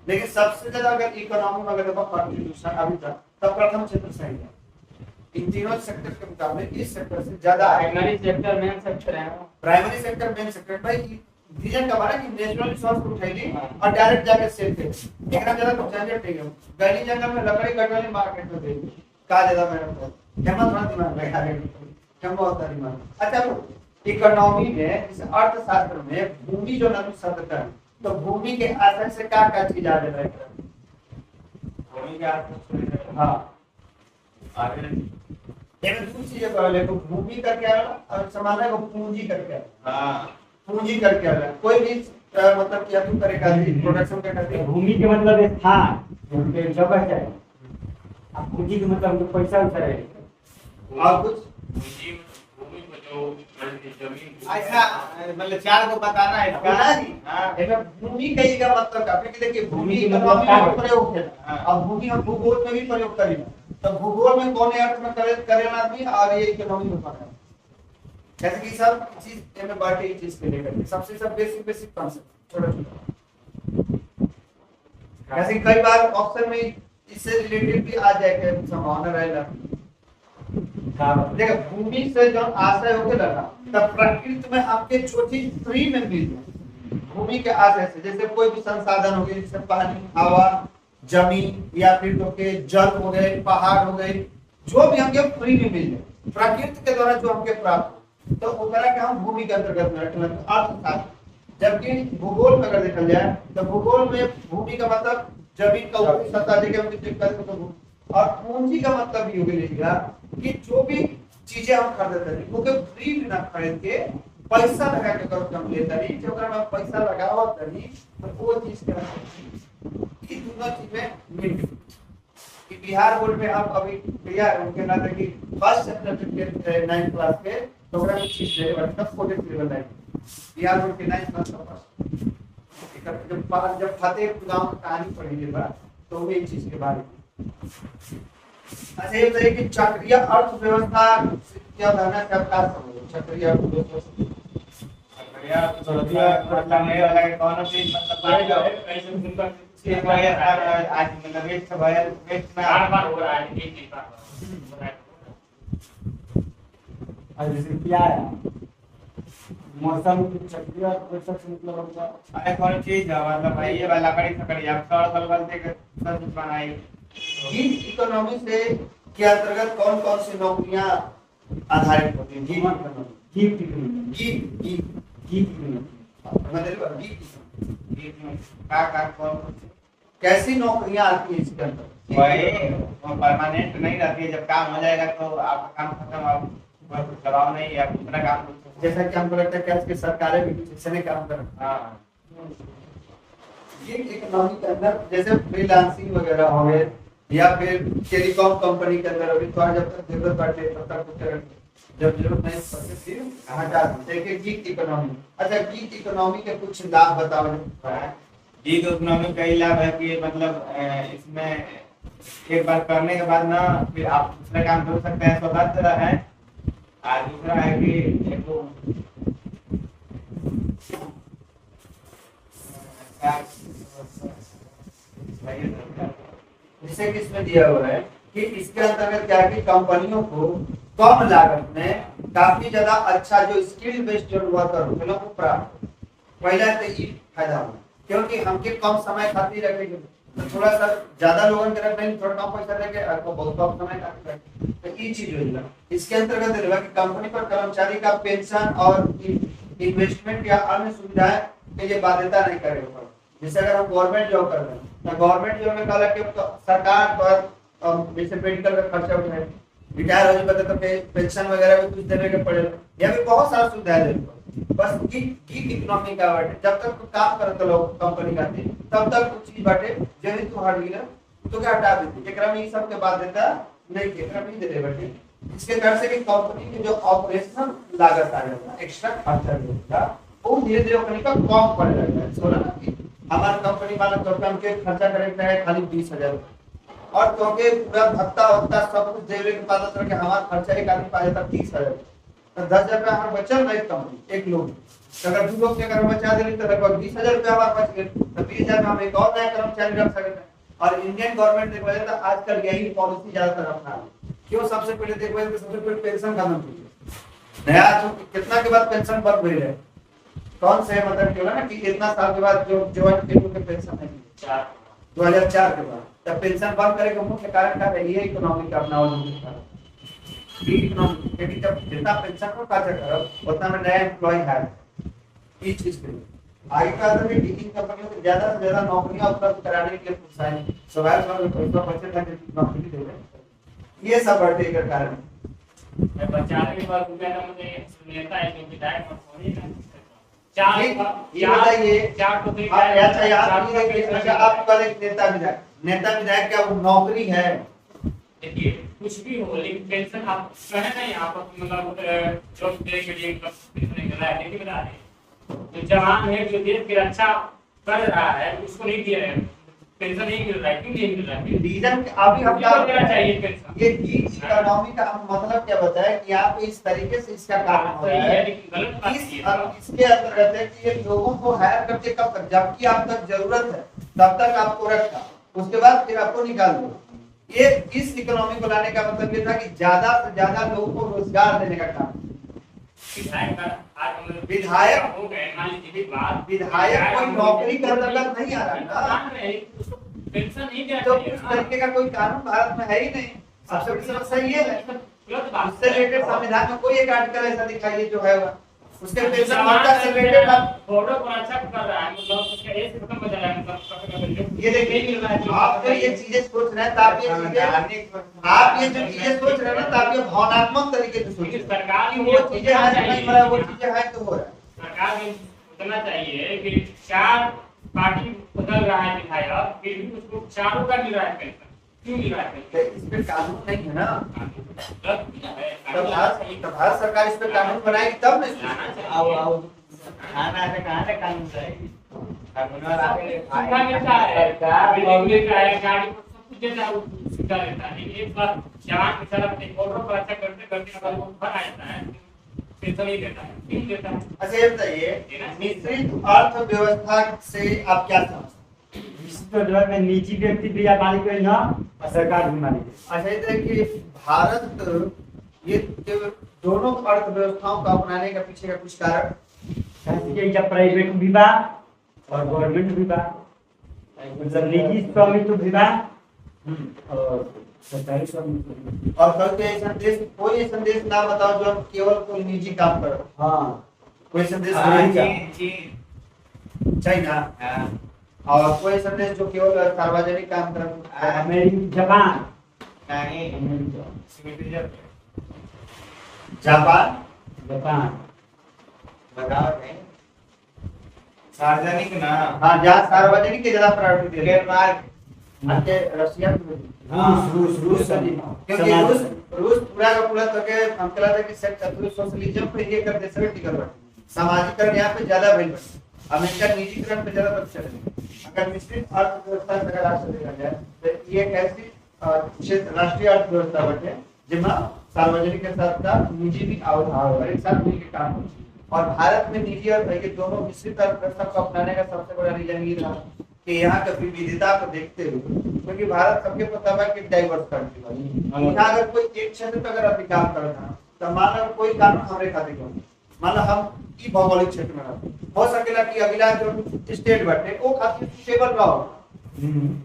लेकिन सबसे ज्यादा अगर इकोनॉमी में अगर कंट्रीब्यूशन अभी तक तब प्रथम क्षेत्र सही है। इन तीनों सेक्टर के मुकाबले इस सेक्टर से ज्यादा प्राइमरी सेक्टर मेन सेक्टर है, प्राइमरी सेक्टर मेन सेक्टर भाई रीजन का बारे कि नेचुरल रिसोर्स को उठाइली और डायरेक्ट जाके सेल कर एकरा ज्यादा झंझट नहीं है। गली जंगल में लकड़ी कटवाली मार्केट में दे का ज्यादा मैडम जमा थोड़ा दिमाग लगा रहे कम होता दिमाग। अच्छा इकोनॉमी में इस अर्थशास्त्र में भूमि जो नदी शब्द का तो भूमि के आधार से क्या चीज आ रहा है? भूमि के आधार से हां आगे ये दो चीजें पहले तो भूमि का क्या और समाना को पूंजी का क्या? हां पूंजी का क्या है? कोई भी मतलब क्या तुम करेगा प्रोडक्शन का करते भूमि के मतलब स्थान जगह है, अब पूंजी के मतलब पैसा उठा रहे और कुछ भूमि में जो जमीन ऐसा मतलब 4 को बताना है इसका। बोला जी हाँ। एमे भूमि कही का मतलब का क्योंकि देखिए भूमि भूमि का इकोनॉमी मतलब में का प्रयोग है हाँ। अब भूमि हम भूगोल में भी प्रयोग करेंगे तो भूगोल में कौन अर्थ में करेगा आदमी और ये इकोनॉमी में पढ़ा जैसे कि सब चीज में बांटे एक चीज के लेकर सबसे सब बेसिक कॉन्सेप्ट छोटा छोटा जैसे कई बार ऑप्शन में इससे रिलेटेड भी आ जाए के संभावना रहेगा देखो भूमि से जो आशय होके लगा तब प्रकृति में आपके जो चीज फ्री में मिल जाए भूमि के आशय से जैसे कोई भी संसाधन हो गए जैसे पानी हवा जमीन या फिर तो के जल हो गए पहाड़ हो गए जो भी हमके फ्री में मिल जाए प्रकृति के द्वारा जो हमके प्राप्त हो तो ओकरा के हम भूमि के अंतर्गत में रखना अर्थशास्त्र जबकि भूगोल में अगर देखा जाए तो भूगोल में भूमि का मतलब जमीन का ऊपरी सतह जगह हम चेक करें तो और पूंजी का मतलब ये होगा कि जो भी चीजें हम खरीदते हैं वो के फ्री में ना खरीद के पैसा लगा के करो हम लेते हैं जो अगर हम पैसा लगाओ तभी तो वो चीज के ये दोनों चीजें मिल कि बिहार बोर्ड में आप अभी भैया उनके नाते कि फर्स्ट सब्जेक्ट 9th क्लास के प्रोग्राम में चीज है मतलब प्रोजेक्ट लेवल है बिहार बोर्ड के 9th क्लास का फर्स्ट जब फतेह गांव की कहानी पढ़ी बा तो वो एक चीज के बारे में अच्छा ये बताइए कि चक्रीय अर्थव्यवस्था क्या धारणा क्या क्या समझो चक्रीय अर्थव्यवस्था मतलब नहीं वाला है कौन चीज मतलब एक बार आज मतलब वेस्ट भयल वेस्ट में बार हो रहा है एक बार और जैसे क्या है मौसम चक्रीय अर्थव्यवस्था से मतलब होगा अरे कौन चीज है मतलब भाई ये वाला लकड़ी सकड़ी आप सौर बल देकर सब कुछ बनाई गीग इकोनॉमी से के अंतर्गत कौन कौन सी नौकरियां आधारित होती हैं gig gig technology gig gig gig technology मतलब गीग का कौन कैसी नौकरियां आती हैं इसके अंदर वही वो परमानेंट नहीं रहती है जब काम हो जाएगा तो आपका काम खत्म आप कुछ दबाव नहीं या दूसरा काम जैसा कि हमको लगता है कि आज की सरकारें भी कुछ ऐसे नहीं काम कर रही हाँ गीग इकोनॉमी के अंदर जैसे फ्रीलांसिंग वगैरह हो गए या फिर टेलीकॉम कंपनी के अंदर अभी थोड़ा जब तक जरूरत पड़े तब तक कुछ जब जरूरत नहीं पड़ती फिर हटा देखिए गीग इकोनॉमी अच्छा गीग इकोनॉमी के कुछ लाभ बताओ गीग इकोनॉमी का ही लाभ है कि मतलब इसमें एक बार करने के बाद ना फिर आप दूसरा काम कर सकते हैं स्वतंत्र है और दूसरा है कि एक जिसे कि इसमें दिया हुआ है कि इसके अंतर्गत क्या है कि कंपनियों को कम लागत में काफी ज्यादा अच्छा जो स्किल बेस्ड जो वर्कर होते हैं वो प्राप्त पहला तो ये फायदा होगा क्योंकि हमके कम समय खातिर रखेंगे तो थोड़ा सा ज्यादा लोगों के रखने में थोड़ा कम पैसा लेके आपको बहुत कम समय खातिर रखेंगे तो ये चीज होगा इसके अंतर्गत रहेगा कि कंपनी पर कर्मचारी का पेंशन और इन्वेस्टमेंट या अन्य सुविधाएं के लिए बाध्यता नहीं करेगा जैसे अगर हम गवर्नमेंट जॉब कर रहे हैं तो गवर्नमेंट जॉब में कहा कि सरकार पर जैसे मेडिकल का खर्चा उठाए रिटायर हो जाए तो पेंशन वगैरह भी कुछ देने के पड़ेगा या फिर बहुत सारा सुविधाएं देने पड़े बस गीग इकोनॉमी का बाटे जब तक तो काम करते लोग कंपनी का तब तक कुछ चीज बाटे जब तू हट गई तो क्या हटा देती एकरा में ये सब के बाध्यता नहीं एकरा में दे दे बाटे इसके कारण से कि कंपनी की जो ऑपरेशनल लागत आ जाता है एक्स्ट्रा खर्चा होता वो धीरे धीरे कंपनी का कम पड़ जाता है सोना ना कि हमारी कंपनी वाला तो काम के खर्चा करेगा है खाली 20,000 और तो के पूरा भत्ता वत्ता सब कुछ देवे के बाद के हमारा खर्चा एक आदमी पा जाता 30,000 तो 10,000 रुपया हमारा बचल नहीं कंपनी एक लोग अगर दो लोग के अगर बचा देली तो लगभग 20,000 रुपया हमारा बच गए तो 20,000 में हम एक और नया कर्मचारी रख सकते हैं और इंडियन गवर्नमेंट देखा जाए तो आजकल यही पॉलिसी ज्यादातर अपना है क्यों सबसे पहले देखो तो सबसे पहले पेंशन खत्म कीजिए नया जो कितना के बाद पेंशन बंद हुई है कौन से मतलब क्यों ना कि इतना साल के बाद जो ज्वाइन के लोग पेंशन नहीं 2004 के बाद तब पेंशन बंद करे का मुख्य कारण क्या है ये इकोनॉमी का अपना ये इकोनॉमी क्योंकि जब जितना पेंशन को काटा करो उतना में नया एम्प्लॉय है ये चीज के आगे का तो टीचिंग कंपनियों को ज्यादा से ज्यादा नौकरियां उपलब्ध कराने के लिए प्रोत्साहन स्वाभाविक तौर पर पैसा बचे था नौकरी देवे ये सब बढ़ते का कारण मैं बचाने के बाद रुपया ना मुझे नेता है जो विधायक मत होनी ना ये बताइए अच्छा आप कल एक नेता विधायक क्या वो नौकरी है देखिए कुछ भी हो लेकिन पेंशन आप कहे नहीं आप मतलब जॉब देने के लिए पेंशन नहीं मिल रहा है, देखिए बता रहे जो जवान है जो देश की रक्षा कर रहा है उसको नहीं दिया है पेंशन, नहीं मिल रहा है, क्यों नहीं मिल रहा है? रीजन अभी हम क्या देना चाहिए पेंशन, ये गीग इकोनॉमी का हम मतलब क्या बताया कि यहाँ पे इस तरीके से इसका काम हो सही रहा है है। लेकिन गलत बात इस ये है। इसके अंतर्गत है कि ये लोगों को हायर करके कब तक, जबकि आप तक जरूरत है तब तक आपको रखा, उसके बाद फिर आपको निकाल दो। ये इस इकोनॉमी को लाने का मतलब ये था कि ज्यादा से ज्यादा लोगों को रोजगार देने का काम। विधायक आज हम लोग विधायक हो गए मान लीजिए बात विधायक कोई नौकरी के अंतर्गत नहीं आ रहा है ना, पेंशन नहीं देना तो चाहिए उस ना। तरीके का कोई कानून भारत में है ही नहीं। सबसे बड़ी समस्या ये है। गलत बात उससे रिलेटेड संविधान में कोई एक आर्टिकल ऐसा दिखाइए जो है उसके पेंशन जवान भत्ता से रिलेटेड बॉर्डर पर अच्छा कर रहा है मतलब उसका एज खत्म हो जा रहा है मतलब ये देखिए नहीं मिल रहा है आप तो ये चीजें सोच रहे हैं तो आप ये जो चीजें सोच रहे हैं ना तो आप ये भावनात्मक तरीके से सोच रहे हैं सरकार कि वो चीजें हैं नहीं हो रहा है, वो चीजें हैं तो हो रहा है। सरकार को सोचना चाहिए कि 4 पार्टी बदल रहा है विधायक फिर भी उसको चारों का मिल रहा है पेंशन, क्यों मिल रहा है तो इस पे कानून नहीं है ना, गलत है तब भारत सरकार इस पे कानून बनाएगी तब ना इसमें। आओ खाना है कहाँ से कानून जाएगी सुविधा मिलता है बिल्डिंग मिलता है गाड़ी पर सब कुछ देता है वो सुविधा देता है लेकिन एक बार जवान बेचारा अपने बॉर्डर पर अच्छा करते करते अगर वो घर आ जाता है पेंशन नहीं देता है, क्यों देता है? अच्छा ये बताइए मिश्रित अर्थव्यवस्था से आप क्या समझते हैं? निश्चित तौर पर निजी व्यक्ति भी या मालिक है ना और सरकार भी मालिक है। अच्छा ये देखिए भारत ये दोनों अर्थव्यवस्थाओं को अपनाने का पीछे का कुछ कारण शासकीय या प्राइवेट विभाग और गवर्नमेंट विभाग मतलब निजी स्वामित्व विभाग और सरकारी स्वामित्व। और कल ऐसा देश कोई ऐसा देश ना बताओ जो केवल कोई निजी काम कर रहा हो। हाँ कोई ऐसा देश हाँ, नहीं चीन चाइना हाँ, और कोई ऐसा देश जो केवल सार्वजनिक काम कर रहा है। अमेरिका जापान नहीं अमेरिका सिविलियन जापान जापान बताओ नहीं सार्वजनिक ना हाँ जहाँ सार्वजनिक के ज्यादा प्रायोरिटी दे रहे हैं। डेनमार्क आपके रशिया में रूस क्योंकि रूस पूरा का पूरा तो के हम कहला था कि सेक्टर सोशलिज्म पे ये कर दे सभी टिकल बट सामाजिकरण यहाँ पे ज्यादा भइल बट अमेरिका निजीकरण पे ज्यादा तब चले। अगर मिश्रित अर्थव्यवस्था से अगर आज देखा जाए तो ये एक ऐसी क्षेत्र राष्ट्रीय अर्थव्यवस्था बटे जिसमें सार्वजनिक के साथ साथ निजी भी और एक साथ मिलकर काम होती है। और भारत में निजी और ये दोनों मिश्रित अर्थव्यवस्था को अपनाने का सबसे बड़ा रीजन ये रहा कि यहाँ का विविधता को देखते हुए क्योंकि भारत सबके पता है कि डाइवर्स कंट्री है। यहाँ अगर कोई एक क्षेत्र पे अगर अभी काम कर रहा है तो मान लो कोई कानून हमारे खाते का मान लो हम ई भौगोलिक क्षेत्र में रहते हो सकेला कि अगला जो स्टेट बटे वो खातिर स्टेबल रहो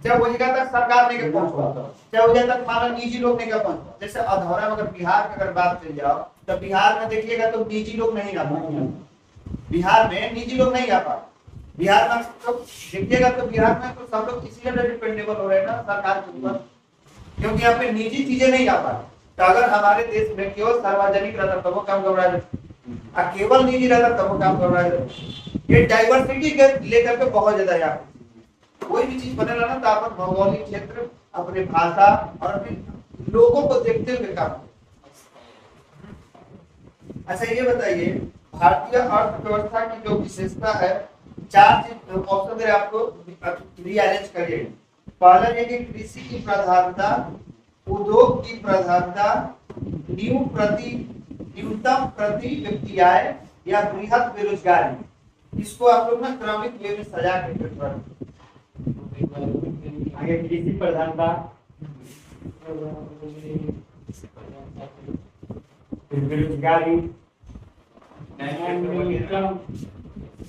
चाहे वो जगह तक सरकार नहीं के पहुंच पाता चाहे वो जगह तक मान लो निजी लोग नहीं का पहुंच जैसे अधौरा में अगर बिहार की अगर बात चल जाओ तो बिहार में देखिएगा तो निजी लोग नहीं आ पाते। बिहार में निजी लोग नहीं आ पाते। बिहार में तो देखिएगा तो बिहार में तो सब लोग इसीलिए डिपेंडेबल हो रहे हैं ना सरकार के ऊपर क्योंकि यहाँ पे निजी चीजें नहीं आ पाती। तो अगर हमारे देश में केवल सार्वजनिक रहता तब वो काम घबरा जाता और केवल निजी रहता तब वो काम घबरा जाता। ये डाइवर्सिटी के लेकर के बहुत ज्यादा यहाँ कोई भी चीज बनेगा ना तो अपन भौगोलिक क्षेत्र अपने भाषा और अपने लोगों को देखते हुए काम। अच्छा ये बताइए भारतीय अर्थव्यवस्था की जो विशेषता है 4 चीज ऑप्शन दे आपको रीअरेंज करिए। पहला ये कि कृषि की प्रधानता, उद्योग की प्रधानता, न्यूनतम प्रति व्यक्ति आय या बृहद बेरोजगारी। इसको आप लोग ना क्रमिक वे में सजा के आगे कृषि प्रधानता बेरोजगारी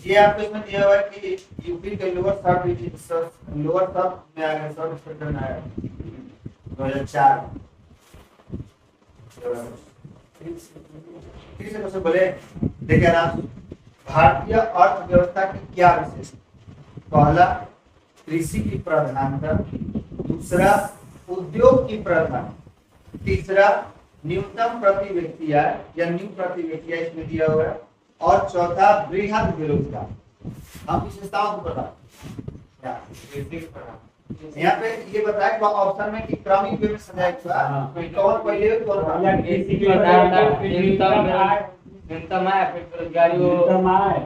ये आपको इसमें दिया हुआ है कि यूपी के लोअर सब में आ गया सब इंस्पेक्टर में आया 2004 फिर से मुझसे बोले देखिए आराम से भारतीय अर्थव्यवस्था की क्या विशेषता। पहला कृषि की प्रधानता, दूसरा उद्योग की प्रधानता, तीसरा न्यूनतम प्रति व्यक्ति आय या न्यू प्रति व्यक्ति आय इसमें दिया हुआ है और चौथा बृहद बेरोजगार। हम विशेषताओं को बता कृषि के प्रधान। यहाँ पे ये बताया कि ऑप्शन में कि क्रमिक वे में सजाया हुआ है। कौन पहले कौन बाद? या कृषि कृषि के प्रधान न्यूनतम आय फिर बेरोजगारी वो न्यूनतम आय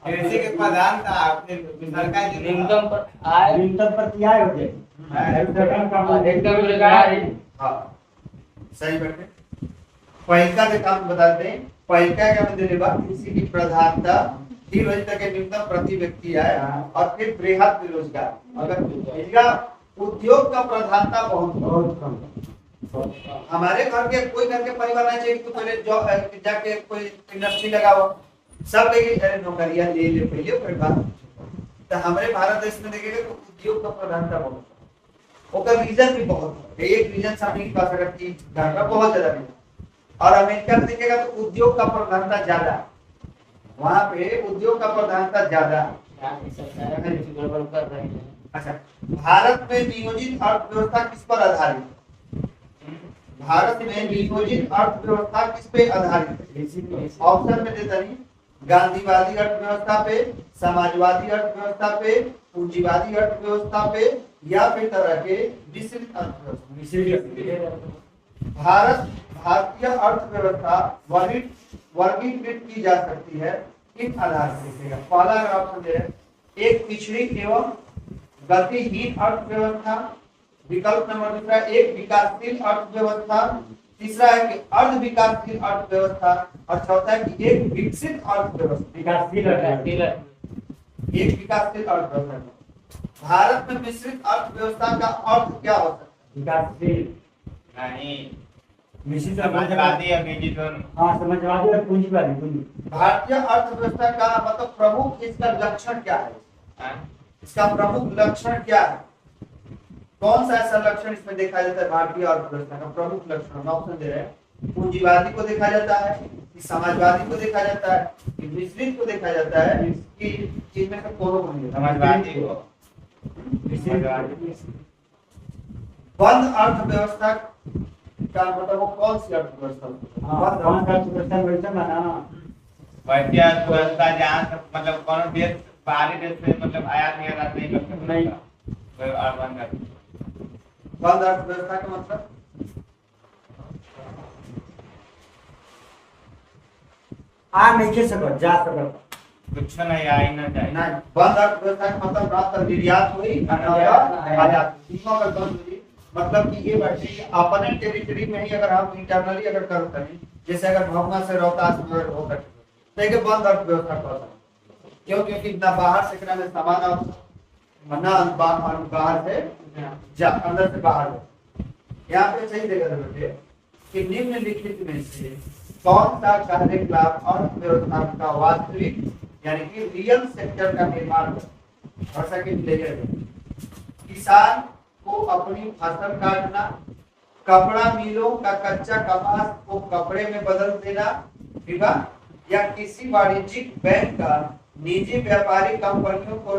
कृषि के प्रधान का फिर सरकार की न्यूनतम आय न्यूनतम प्रति आय हो जाए अधिकतम बेरोजगारी। हाँ सही बैठे। पहिलका के काम बताते हैं। पहिलका क्या मतलब लेबा कृषि की प्रधानता, फिर वही तक के न्यूनतम प्रति व्यक्ति आय और फिर बृहद बेरोजगार। अगर इसका उद्योग का प्रधानता बहुत बहुत कम। हमारे घर के कोई घर के परिवार नहीं चाहिए कि तू पहले जॉब जाके कोई इंडस्ट्री लगाओ, सब लेके अरे नौकरियां ले ले पहले फिर बात। तो हमारे भारत देश में देखिएगा तो उद्योग का प्रधानता बहुत है। ओकर रीजन भी बहुत है। एक रीजन सामने की बात अगर की घटना बहुत ज्यादा है। और अमेरिका में देखिएगा तो उद्योग का प्रधानता ज्यादा है। वहां पे उद्योग का प्रधानता ज्यादा है। सरकार कुछ गड़बड़ कर रही है। अच्छा, भारत में नियोजित अर्थव्यवस्था किस पर आधारित है? भारत में नियोजित अर्थव्यवस्था किस पे आधारित है? ऑप्शन में देता नहीं, गांधीवादी अर्थव्यवस्था पे, समाजवादी अर्थव्यवस्था पे, पूंजीवादी अर्थव्यवस्था पे या फिर तरह के मिश्रित अर्थव्यवस्था। भारतीय अर्थव्यवस्था वर्गीकृत की जा सकती है किन आधार पर? पहला अगर ऑप्शन दे रहे एक पिछड़ी एवं गतिहीन अर्थव्यवस्था, विकल्प नंबर दूसरा एक विकासशील अर्थव्यवस्था, तीसरा है कि अर्ध विकासशील अर्थव्यवस्था और चौथा है कि एक विकसित अर्थव्यवस्था। एक विकासशील अर्थव्यवस्था। भारत में मिश्रित अर्थव्यवस्था का अर्थ क्या होता है? विकासशील नहीं मिश्रित समाजवादी और निजी दोनों। हाँ समाजवादी और पूंजीवादी। भारतीय अर्थव्यवस्था का मतलब प्रमुख इसका लक्षण क्या है? हाँ? इसका प्रमुख लक्षण क्या है? कौन सा ऐसा लक्षण इसमें देखा जाता है भारतीय अर्थव्यवस्था का प्रमुख लक्षण? हम ऑप्शन दे रहे हैं। पूंजीवादी को देखा जाता है कि समाजवादी को देखा जाता है कि मिश्रित को देखा जाता है कि इनमें से कोनो को नहीं? समाजवादी को। बंद अर्थव्यवस्था का मतलब वो कौन सी अर्थव्यवस्था? हाँ कौन सा अर्थव्यवस्था वैसा बना? भारतीय अर्थव्यवस्था जहाँ तक मतलब कौन देश बाहरी देश से मतलब आयात निर्यात नहीं कर सकता। नहीं। कोई और बंद कर। बंद अर्थव्यवस्था का मतलब आ नहीं के सकत जा सकत कुछ नहीं आई ना जाए। नहीं। बंद अर्थव्यवस्था का मतलब ना तो निर्यात हुई ना आयात। तीनों अगर बंद हुई मतलब कि ये बात है कि अपने टेरिटरी में ही अगर हम इंटरनली अगर करते हैं, जैसे अगर भवना से रोहतास में होता है तो एक बंद अर्थव्यवस्था कहता है। क्यों? क्योंकि ना बाहर से करने में सामान और ना बाहर से जा अंदर से बाहर है। यहाँ पे सही जगह बेटे कि निम्नलिखित में से कौन सा कार्यकलाप अर्थव्यवस्था का वास्तविक यानी कि रियल सेक्टर का निर्माण कर? और सेकंड लेयर किसान को अपनी फसल काटना, कपड़ा मिलों का कच्चा कपास को कपड़े में बदल देना, ठीक है? या किसी वाणिज्यिक बैंक का निजी व्यापारी कंपनियों को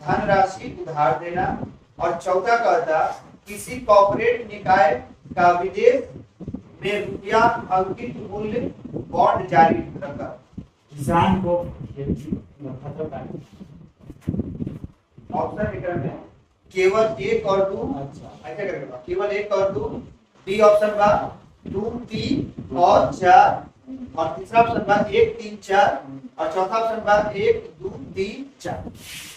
धनराशि उधार देना, और चौथा कहता किसी कॉर्पोरेट निकाय का विदेश में रुपया अंकित मूल्य बॉन्ड जारी रखना। किसान को फसल काटना। ऑप्शन विकल्प में केवल एक और दो। अच्छा ऐसे करेगा केवल एक और दो। डी ऑप्शन बा 2 3 और 4 और तीसरा ऑप्शन बा 1 3 4 और चौथा ऑप्शन बा 1 2 3 4।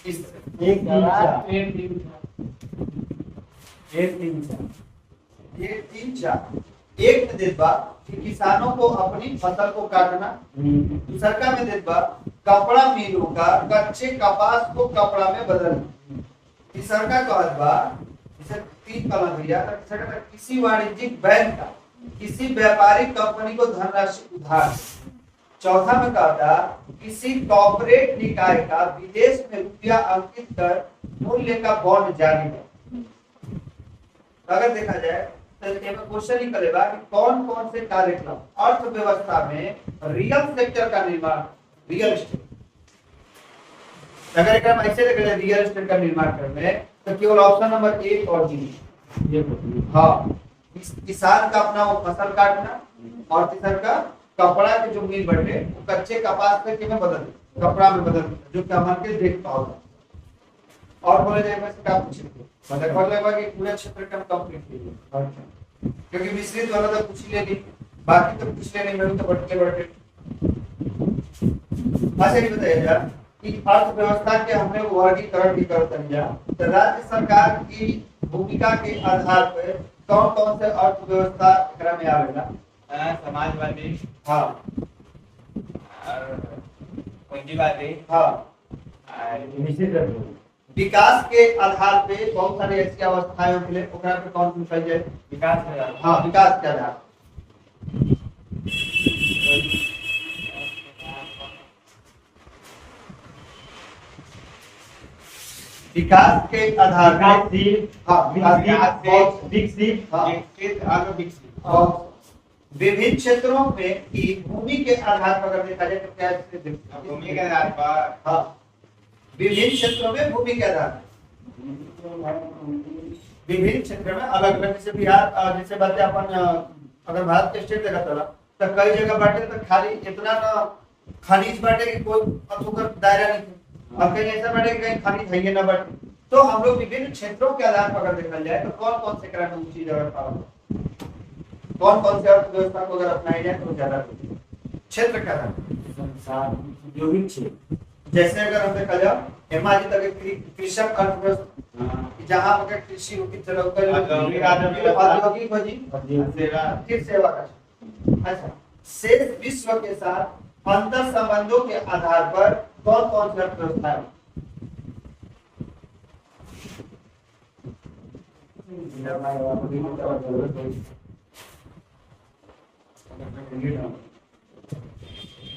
इस तरह 1 3 4 एक दिन 1 3 4 1 3 4 एक में देत बा कि किसानों को अपनी फसल को काटना, दूसरा में देत बा कपड़ा मिलों का कच्चे कपास को कपड़ा में बदलना, तीसरा कहत बा इसे 3 कलम दिया था तीसरा किसी वाणिज्यिक बैंक का किसी व्यापारिक कंपनी को धनराशि उधार, चौथा में कहता किसी कॉर्पोरेट निकाय का विदेश में रुपया अंकित कर मूल्य का बॉन्ड जारी है। अगर देखा जाए तो इसमें क्वेश्चन ही करेगा कि कौन कौन से कार्यकलाप अर्थव्यवस्था में रियल सेक्टर का निर्माण, रियल एस्टेट, अगर एक ऐसे लगे रियल एस्टेट का निर्माण करने तो केवल ऑप्शन नंबर 1 और 3। हाँ, किसान का अपना वो फसल काटना और तीसरा का कपड़ा के जो मिल बटे वो कच्चे कपास पे के में बदल कपड़ा में बदल जो कि हम के देख पाओ। और बोले जाए बस क्या पूछेंगे मतलब लगभग कि पूरा क्षेत्र का कंप्लीट कीजिए क्योंकि मिश्रित वाला तो पूछ ही लेनी बाकी तो पूछ लेने में तो बढ़ते बढ़ते। अच्छा ये बताइए यार कि अर्थव्यवस्था के हमने वर्गीकरण भी करते हैं तो राज्य सरकार की भूमिका के आधार पर कौन कौन से अर्थव्यवस्था एकरा में आवेला? समाजवादी हाँ और पूंजीवादी हाँ निश्चित रूप से। विकास के आधार पे बहुत सारी ऐसी अवस्थाएं होते ओकरा पे कौन पूछा जाए? विकास में हाँ विकास के आधार विकास के आधार पे विकासशील, हाँ विकास विकसित, हाँ विकसित और विकसित और विभिन्न क्षेत्रों में की भूमि के आधार पर अगर देखा जाए तो क्या स्थिति है? भूमि के आधार पर हाँ विभिन्न क्षेत्रों में भूमि के आधार विभिन्न क्षेत्र में अलग अलग जैसे बिहार जैसे बात है अपन अगर भारत के स्टेट देखा चला तो कई जगह बाटे तो खाली इतना ना खनिज बाटे कि कोई अथुकर दायरा नहीं है और कहीं ऐसा बाटे कि कहीं खनिज है ही ना बाटे तो हम लोग विभिन्न क्षेत्रों के आधार पर अगर देखा जाए तो कौन कौन से क्रम में ऊंची जगह पर कौन कौन से अर्थव्यवस्था को अगर अपनाई जाए तो ज्यादा क्षेत्र के आधार संसार औद्योगिक क्षेत्र, जैसे अगर हम देखा जाए एमआई तक कृषक अर्थव्यवस्था जहाँ पर कृषि होती चलो औद्योगिक हो जी फिर सेवा का क्षेत्र। अच्छा शेष विश्व के साथ अंतर संबंधों के आधार पर कौन कौन सी अर्थव्यवस्था है?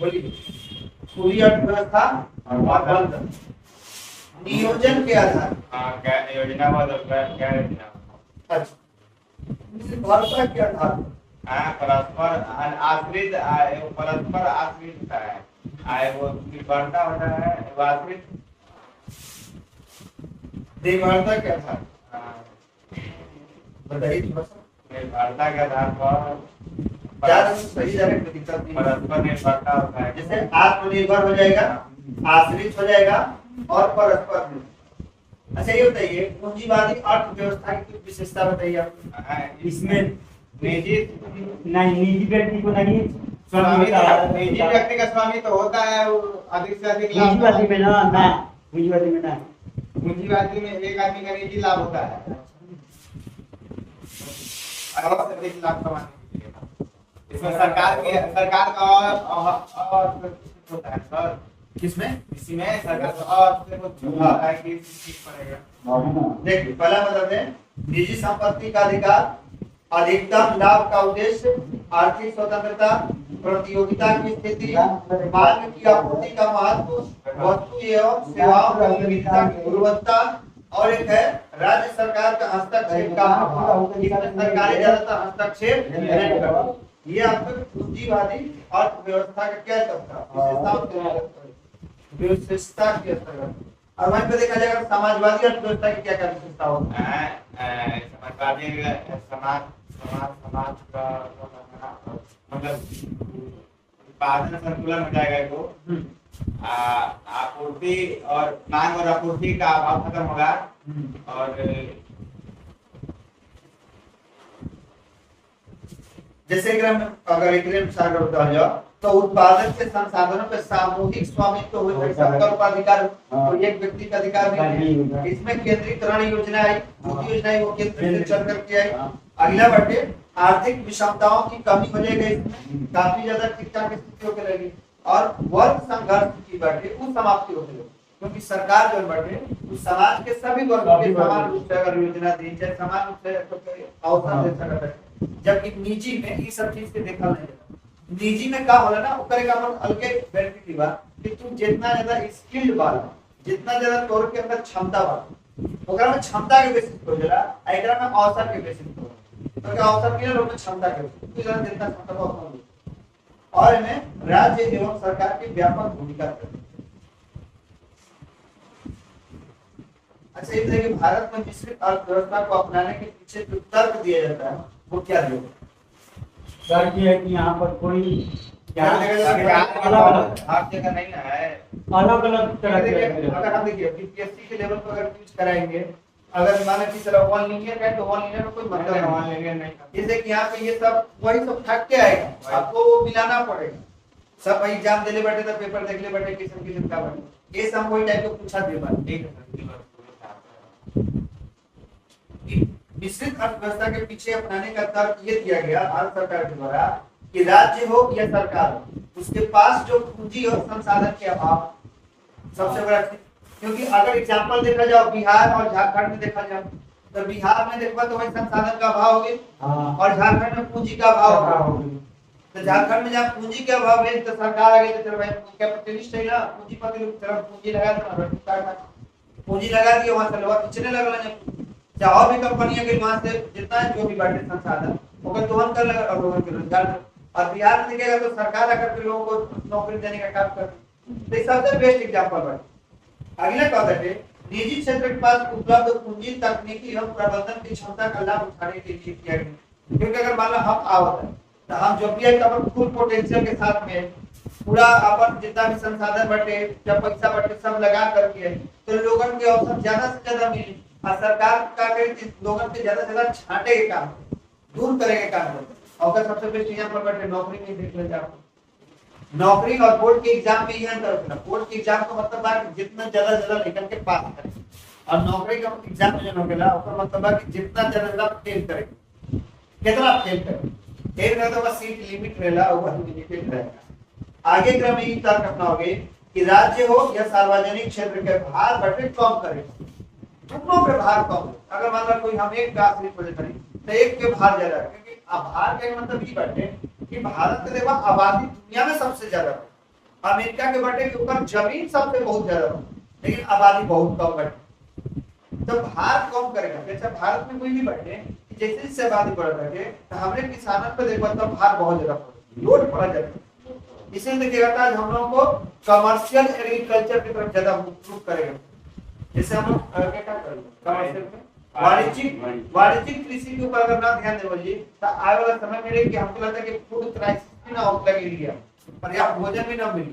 बोलिए पूरी अर्थव्यवस्था और बंधन नियोजन के आधार क्या योजनाबद्ध और क्या योजना अच्छा निर्भरता के आधार पर परस्पर आश्रित परस्पर आश्रित होता है वो निर्भरता होता है वो आश्रित निर्भरता के आधार बताइए थोड़ा सा निर्भरता के आधार पर ज्यादा सही जगह पे दिक्कत नहीं है। परस्पर निर्भरता होता है जैसे आत्मनिर्भर हो जाएगा आश्रित हो जाएगा और परस्पर निर्भर। अच्छा ये बताइए पूंजीवादी अर्थव्यवस्था की कुछ विशेषता बताइए आप। इसमें निजी नहीं निजी व्यक्ति को नहीं स्वामी होता है। निजी व्यक्ति का स्वामी तो होता है वो अधिक से अधिक लाभ पूंजीवादी में ना पूंजीवादी में ना पूंजीवादी में एक आदमी का निजी लाभ होता है अधिक से अधिक लाभ कमाने के लिए। इसमें सरकार का और होता है सर किसमें इसी में सरकार का और कुछ होता है कि ठीक पड़ेगा। देखिए पहला मतलब है निजी संपत्ति का अधिकार अधिकतम लाभ का उद्देश्य आर्थिक स्वतंत्रता प्रतियोगिता की स्थिति मांग की आपूर्ति का महत्व वस्तु एवं सेवाओं की विविधता की गुणवत्ता और एक है राज्य सरकार का हस्तक्षेप का अभाव इसमें सरकारी ज्यादातर हस्तक्षेप नहीं करती। ये आपको पूंजीवादी अर्थव्यवस्था का क्या तबका विशेषता की और वहीं पे देखा जाएगा समाजवादी अर्थव्यवस्था की क्या क्या विशेषता होती है? समाजवादी समाज समाज समाज का मतलब उत्पादन संतुलन हो जाएगा इसको आपूर्ति और मांग और आपूर्ति का अभाव खत्म होगा और जैसे अगर एक कहा जाओ तो उत्पादन के संसाधनों पे सामूहिक स्वामित्व हो सकता है सबका अधिकार तो एक व्यक्ति का अधिकार नहीं है। इसमें केंद्रीकरण योजना आई दूसरी योजना आई वो केंद्र से चल करके आई। अगला बढ़े आर्थिक विषमताओं की कमी हो जाएगी इसमें काफी ज्यादा ठीक ठाक स्थिति होकर रहेगी और वर्ग संघर्ष की बढ़े उस समाप्ति हो जाएगी क्योंकि सरकार जो बढ़े उस समाज के सभी वर्गों के समान रूप से अगर योजना दी जाए समान रूप से अवसर दे सकता है जबकि निजी में ये सब चीज के देखा नहीं जाता। निजी में का होला ना ओकरे का मन अलगे बेनिफिट बा कि तू जितना ज्यादा स्किल्ड बा जितना ज्यादा तोर के अंदर क्षमता बा ओकरा में क्षमता के बेसिस पे होला एकरा में अवसर के बेसिस पे होला तो अवसर मिले लोग में क्षमता के बेसिस पे ज्यादा जितना क्षमता बा उतना और इनमें राज्य एवं सरकार की व्यापक भूमिका है। अच्छा ये देखिए भारत में मिश्रित अर्थव्यवस्था को अपनाने के पीछे जो तर्क दिया जाता है वो क्या दिया सर ये है कि यहाँ पर कोई यहाँ हर जगह नहीं ना है। अलग अलग तरह देखिए, के अगर हम देखिए बीपीएससी के लेवल पर अगर यूज कराएंगे, अगर मान लीजिए चलो वन लीनियर है तो वन लीनियर में कोई मतलब नहीं। जैसे कि यहाँ पे ये सब वही सब थक के आएगा, आपको वो मिलाना पड़ेगा। सब वही एग्जाम देले बैठे तो पेपर देख ले बैठे किस्म का बने, ये सब वही टाइप का पूछा दे बात। मिश्रित अर्थव्यवस्था के पीछे अपनाने का तर्क ये दिया गया भारत सरकार के द्वारा कि राज्य हो या सरकार हो, उसके पास जो पूंजी और संसाधन के अभाव सबसे बड़ा, क्योंकि अगर एग्जाम्पल देखा जाओ बिहार और झारखंड में देखा जाए तो बिहार में देखा तो वही संसाधन का अभाव होगी और झारखंड में पूंजी का अभाव होगी। तो झारखंड में जहाँ पूंजी के अभाव है तो सरकार आगे तो चलो भाई कैपिटलिस्ट है ना, पूंजीपति लोग चलो पूंजी लगा दो, पूंजी लगा दिए, वहां से लोग खींचने लगल, चाहो भी कंपनी अगर वहां से जितना जो भी बाटे संसाधन ओकर दोहन कर लगा और लोगों के रोजगार। और बिहार में देखिएगा तो सरकार आकर के लोगों को नौकरी देने का काम कर, तो सबसे बेस्ट एग्जाम्पल बाटे। अगला कहा है निजी क्षेत्र के पास उपलब्ध पूंजी तकनीकी एवं प्रबंधन की क्षमता का लाभ उठाने के लिए किया गया। क्योंकि अगर मान लो हम आवत है तो हम जो भी है अपन फुल पोटेंशियल के साथ में पूरा अपन जितना भी संसाधन बटे या पैसा बटे सब लगा करके तो लोगन के अवसर ज्यादा से ज्यादा मिले और सरकार का लोगन के ज्यादा से ज्यादा छांटे के काम दूर करे के काम और सबसे बेस्ट एग्जाम्पल बटे नौकरी में देख ले जाओ। नौकरी और बोर्ड के एग्जाम में यह अंतर होता है, बोर्ड के एग्जाम का मतलब है कि जितना ज्यादा निकल के पास करे और नौकरी का एग्जाम में जो होगा उसका मतलब है कि जितना ज्यादा फेल करे, कितना फेल करे, फेल करे तो बस सीट लिमिट रहेगा वो लिमिटेड रहेगा। आगे क्रम में तर्क अपनाओगे कि राज्य हो या सार्वजनिक क्षेत्र के भार बटे कम करे, दोनों पे भार कम। अगर मान लो कोई हम एक का आश्रित हो जाए तो एक के भार ज्यादा है, क्योंकि भार का मतलब ये बाटे कि भारत के देखो आबादी दुनिया में सबसे ज्यादा है, अमेरिका के बाटे के ऊपर जमीन सबसे बहुत ज्यादा है लेकिन आबादी बहुत कम है, तो भार कम करेगा। जैसे भारत में कोई भी बाटे जैसे जैसे आबादी बढ़ रही है तो हमारे किसानों पे देखो तो भार बहुत ज्यादा लोड पड़ा जाता है। इसलिए देखिएगा आज हम लोगों को कमर्शियल एग्रीकल्चर की तरफ ज्यादा मुख करेगा। जैसे हम लोग क्या करेंगे कमर्शियल में वाणिज्यिक कृषि के ऊपर अगर ना ध्यान देवल तो आने वाला समय में कि हमको लगता है कि फूड क्राइसिस भी ना हो लगेगी, पर्याप्त भोजन भी ना मिल,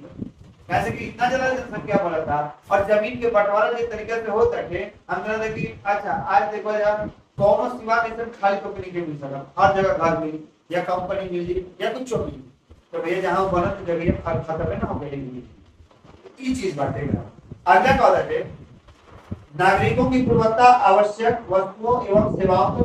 कैसे कि इतना ज्यादा जनसंख्या बढ़ा था और जमीन के बंटवारा जिस तरीके से होता है हम कहते हैं कि अच्छा आज देखो यार कौन सिवा नेशन खाली तो नहीं मिल सका, हर जगह घर मिली या कंपनी मिली या कुछ मिली, तो भैया जहाँ बनत जगह खत्म है ना हो गई ये चीज बांटेगा। अगला कहा है नागरिकों की गुणवत्ता आवश्यक वस्तुओं एवं सेवाओं को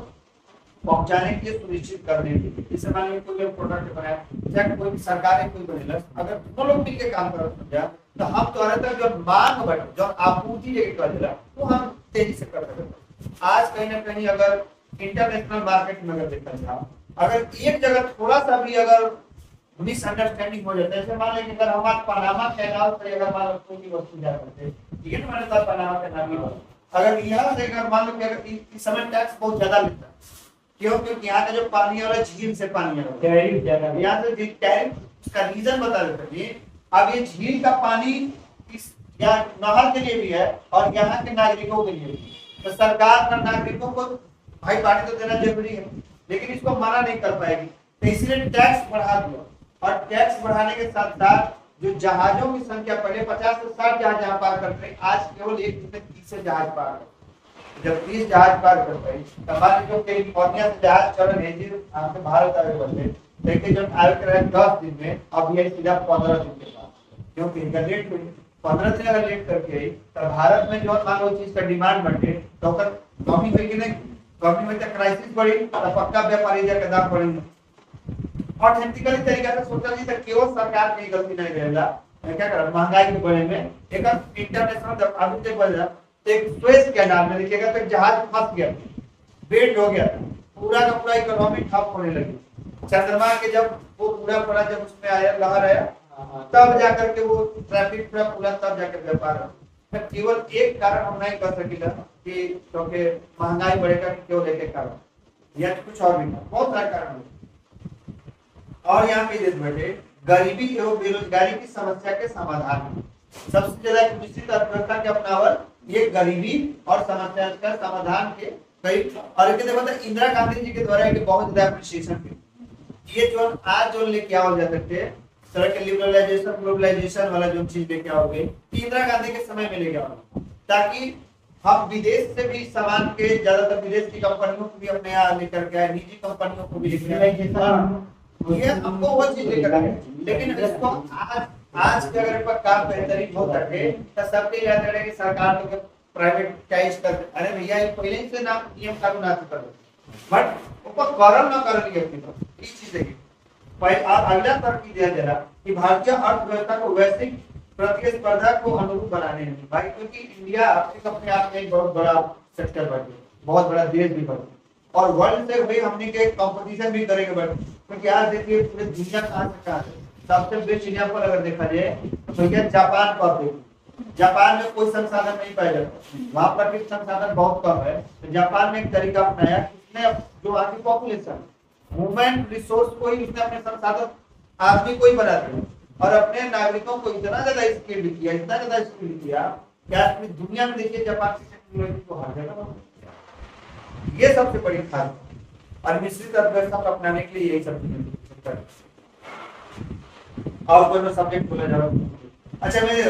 पहुंचाने के लिए सुनिश्चित करने के लिए। जैसे मान लीजिए कोई प्रोडक्ट बनाया चाहे कोई भी सरकार है कोई बनेला, अगर दोनों लोग मिलकर काम करते हैं तो हम तो तक जो मांग बढ़े जो आपूर्ति जगह कर वो हम तेजी से कर सकते हैं। आज कहीं ना कहीं अगर इंटरनेशनल मार्केट में अगर देखा जाए अगर एक जगह थोड़ा सा भी अगर मिसअंडरस्टैंडिंग हो जाता है, जैसे मान लीजिए अगर हमारे पनामा कैनाल से अगर मान लो कोई वस्तु जा करते हैं ठीक है हमारे साथ पनामा कैनाल में अगर यहाँ से अगर मान लो कि अगर इस समय टैक्स बहुत ज्यादा लगता है, क्यों? क्योंकि यहाँ का जो पानी आ रहा है झील से पानी आ रहा है, यहाँ से टैरिफ उसका रीजन बता देते हैं। अब ये झील का पानी इस यहाँ नहर के लिए भी है और यहाँ के नागरिकों के लिए भी, तो सरकार नागरिकों को भाई पानी तो देना जरूरी है लेकिन इसको मना नहीं कर पाएगी, तो इसलिए टैक्स बढ़ा दिया। और टैक्स बढ़ाने के साथ साथ जो जहाजों की संख्या पहले 50 से 60 जहाज यहाँ पार करते हैं, आज केवल एक दिन में 30 जहाज पार करते। जब 30 जहाज पार करते हैं तो मान लीजिए कैलिफोर्निया से जहाज चल रहे हैं से भारत आगे बढ़ते, लेकिन जब आगे रहे 10 दिन में अब ये सीधा 15 दिन के बाद, क्योंकि लेट हुई 15 दिन अगर लेट करके आई तो भारत में जो मान लो चीज का डिमांड बढ़े तो कमी हुई कि नहीं, कमी हुई तो क्राइसिस बढ़ी तो पक्का व्यापारी जाकर दाम बढ़ेंगे। ऑथेंटिकली तरीका से सोचा जी तो केवल सरकार की गलती नहीं रहेगा, क्या कर महंगाई के बढ़े में एक इंटरनेशनल जब अभी तक बढ़ जाए एक स्वेज कैनाल में देखिएगा तो जहाज फंस गया, बेड हो गया, पूरा का पूरा इकोनॉमी ठप होने लगी। चंद्रमा के जब वो पूरा जब उसमें आया लहर आया तब जाकर के वो ट्रैफिक पूरा तब जाकर व्यापार। केवल एक कारण हम नहीं कर सकेगा कि क्योंकि महंगाई बढ़ेगा केवल एक कारण या कुछ और भी बहुत सारे कारण। और यहाँ पे बैठे गरीबी एवं बेरोजगारी की समस्या के समाधान सबसे ज्यादा निश्चित अर्थव्यवस्था के अपनावल ये गरीबी और समस्या का समाधान के कई और देखो तो इंदिरा गांधी जी के द्वारा एक बहुत ज्यादा अप्रिशिएशन ये जो आज जो लेके आओ जा सकते तरह के लिबरलाइजेशन ग्लोबलाइजेशन वाला जो चीज लेके आओगे, इंदिरा गांधी के समय में लेके आओगे, ताकि हम विदेश से भी सामान के, ज्यादातर विदेश की कंपनियों को भी अपने यहाँ लेकर के आए, निजी कंपनियों को भी लेकर आए, ये हमको वो चीज लेकर आए। लेकिन इसको आज के अगर पर काम बेहतरीन हो सके तो सबके याद रहे कि सरकार तो प्राइवेटाइज कर, अरे भैया ये पहले ही से नाम नियम कानून आ चुका है, बट ऊपर करम ना कर लिया अपनी तरफ। ये चीज देखिए अगला तरकीब दिया जा रहा कि भारतीय अर्थव्यवस्था को वैश्विक प्रतिस्पर्धा को अनुरूप बनाने में भाई, क्योंकि इंडिया अपने आप में एक बहुत बड़ा सेक्टर बन गया, बहुत बड़ा देश भी बन गया, और वर्ल्ड से भाई हमने के कंपटीशन भी करेंगे बट, क्योंकि आज देखिए पूरे दुनिया कहाँ से कहाँ है सबसे बेस्ट एग्जाम्पल अगर देखा जाए तो ये जापान को आप देखिए, जापान में कोई संसाधन नहीं पाया जाता, वहां प्राकृतिक संसाधन बहुत कम है, तो जापान ने एक तरीका अपनाया, उसने जो वहाँ की पॉपुलेशन ह्यूमन रिसोर्स को ही उसने अपने संसाधन आदमी को ही बना दिया, और अपने नागरिकों को इतना ज्यादा स्किल्ड किया, इतना ज्यादा स्किल्ड किया कि आज पूरी दुनिया में देखिए जापान की टेक्नोलॉजी को हर जगह, ये सबसे बड़ी खास और मिश्रित अर्थव्यवस्था को अपनाने के लिए यही सब चीजें। और कोई सब्जेक्ट बोला जा रहा। अच्छा मैं ये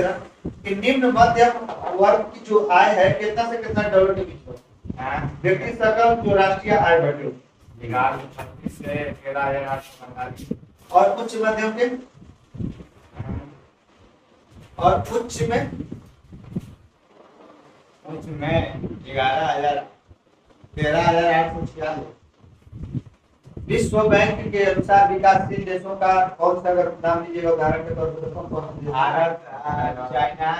कि निम्न मध्यम वर्ग की जो आय है कितना से कितना डॉलर के बीच में व्यक्ति सकल जो राष्ट्रीय आय बढ़े 36 से 13,845 और उच्च मध्यम के और उच्च में 11,000 13,846। विश्व बैंक के अनुसार विकासशील देशों का कौन सा अगर नाम दीजिएगा उदाहरण के तौर पर, कौन कौन से भारत, चाइना,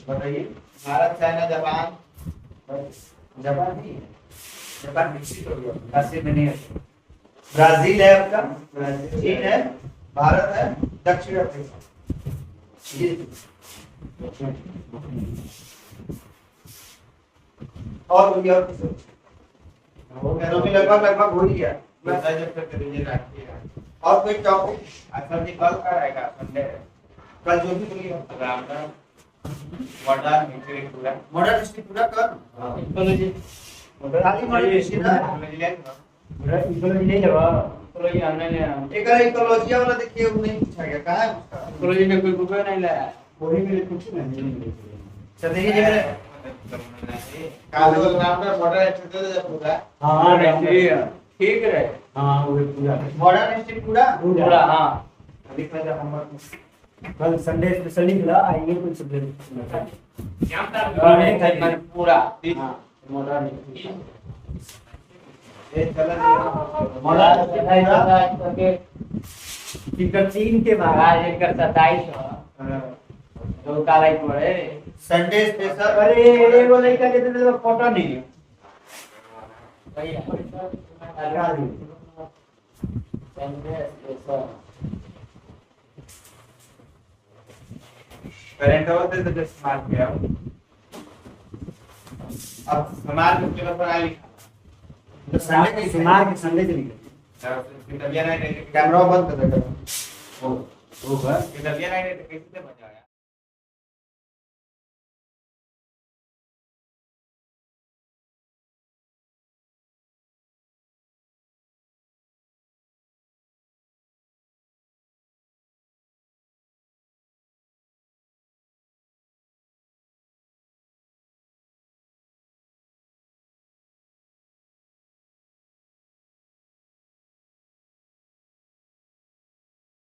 बताइए। भारत, चाइना, जापान, जापान नहीं है, जापान विकसित हो गया, विकासशील में नहीं है। ब्राजील है आपका, चीन है, भारत है, दक्षिण अफ्रीका। और भी और किसी वो कह रहा हूँ लगभग हो ही गया। जब तक रिलीज आती है। और कोई टॉपिक सर जी कल का रहेगा संडे, कल जो भी बोलिए मॉडर्न हिस्ट्री पूरा मॉडर्न हिस्ट्री पूरा कर इकोलॉजी खाली मॉडर्न हिस्ट्री ना इकोलॉजी नहीं लगा, इकोलॉजी हमने एक इकोलॉजी वाला देखिए वो नहीं पूछा गया, कहाँ है उसका इकोलॉजी में कोई बुक नहीं लाया, कोई भी कुछ नहीं। चल देखिए जरा काल राउंडर मॉडर्न हिस्ट्री पूरा हाँ ठीक रहे। हाँ वो पूरा मॉडर्न हिस्ट्री पूरा पूरा हाँ अभी कल हम कल संडे स्पेशल निकला आएंगे कुछ सब्जेक्ट पूरा हाँ मॉडर्न ये चला टिकट 3 के महाराज एक 27 दो कालाई पड़े संडे स्पेशल अरे ये बोले का देते तो फोटो नहीं भैया करंट होते तो जस्ट मार गया। अब समाज के पेपर पर आई तो संडे की सुनार के संडे के निकले तबियत नहीं कैमरा बंद कर देगा वो बस तबियत नहीं कैसे बचाया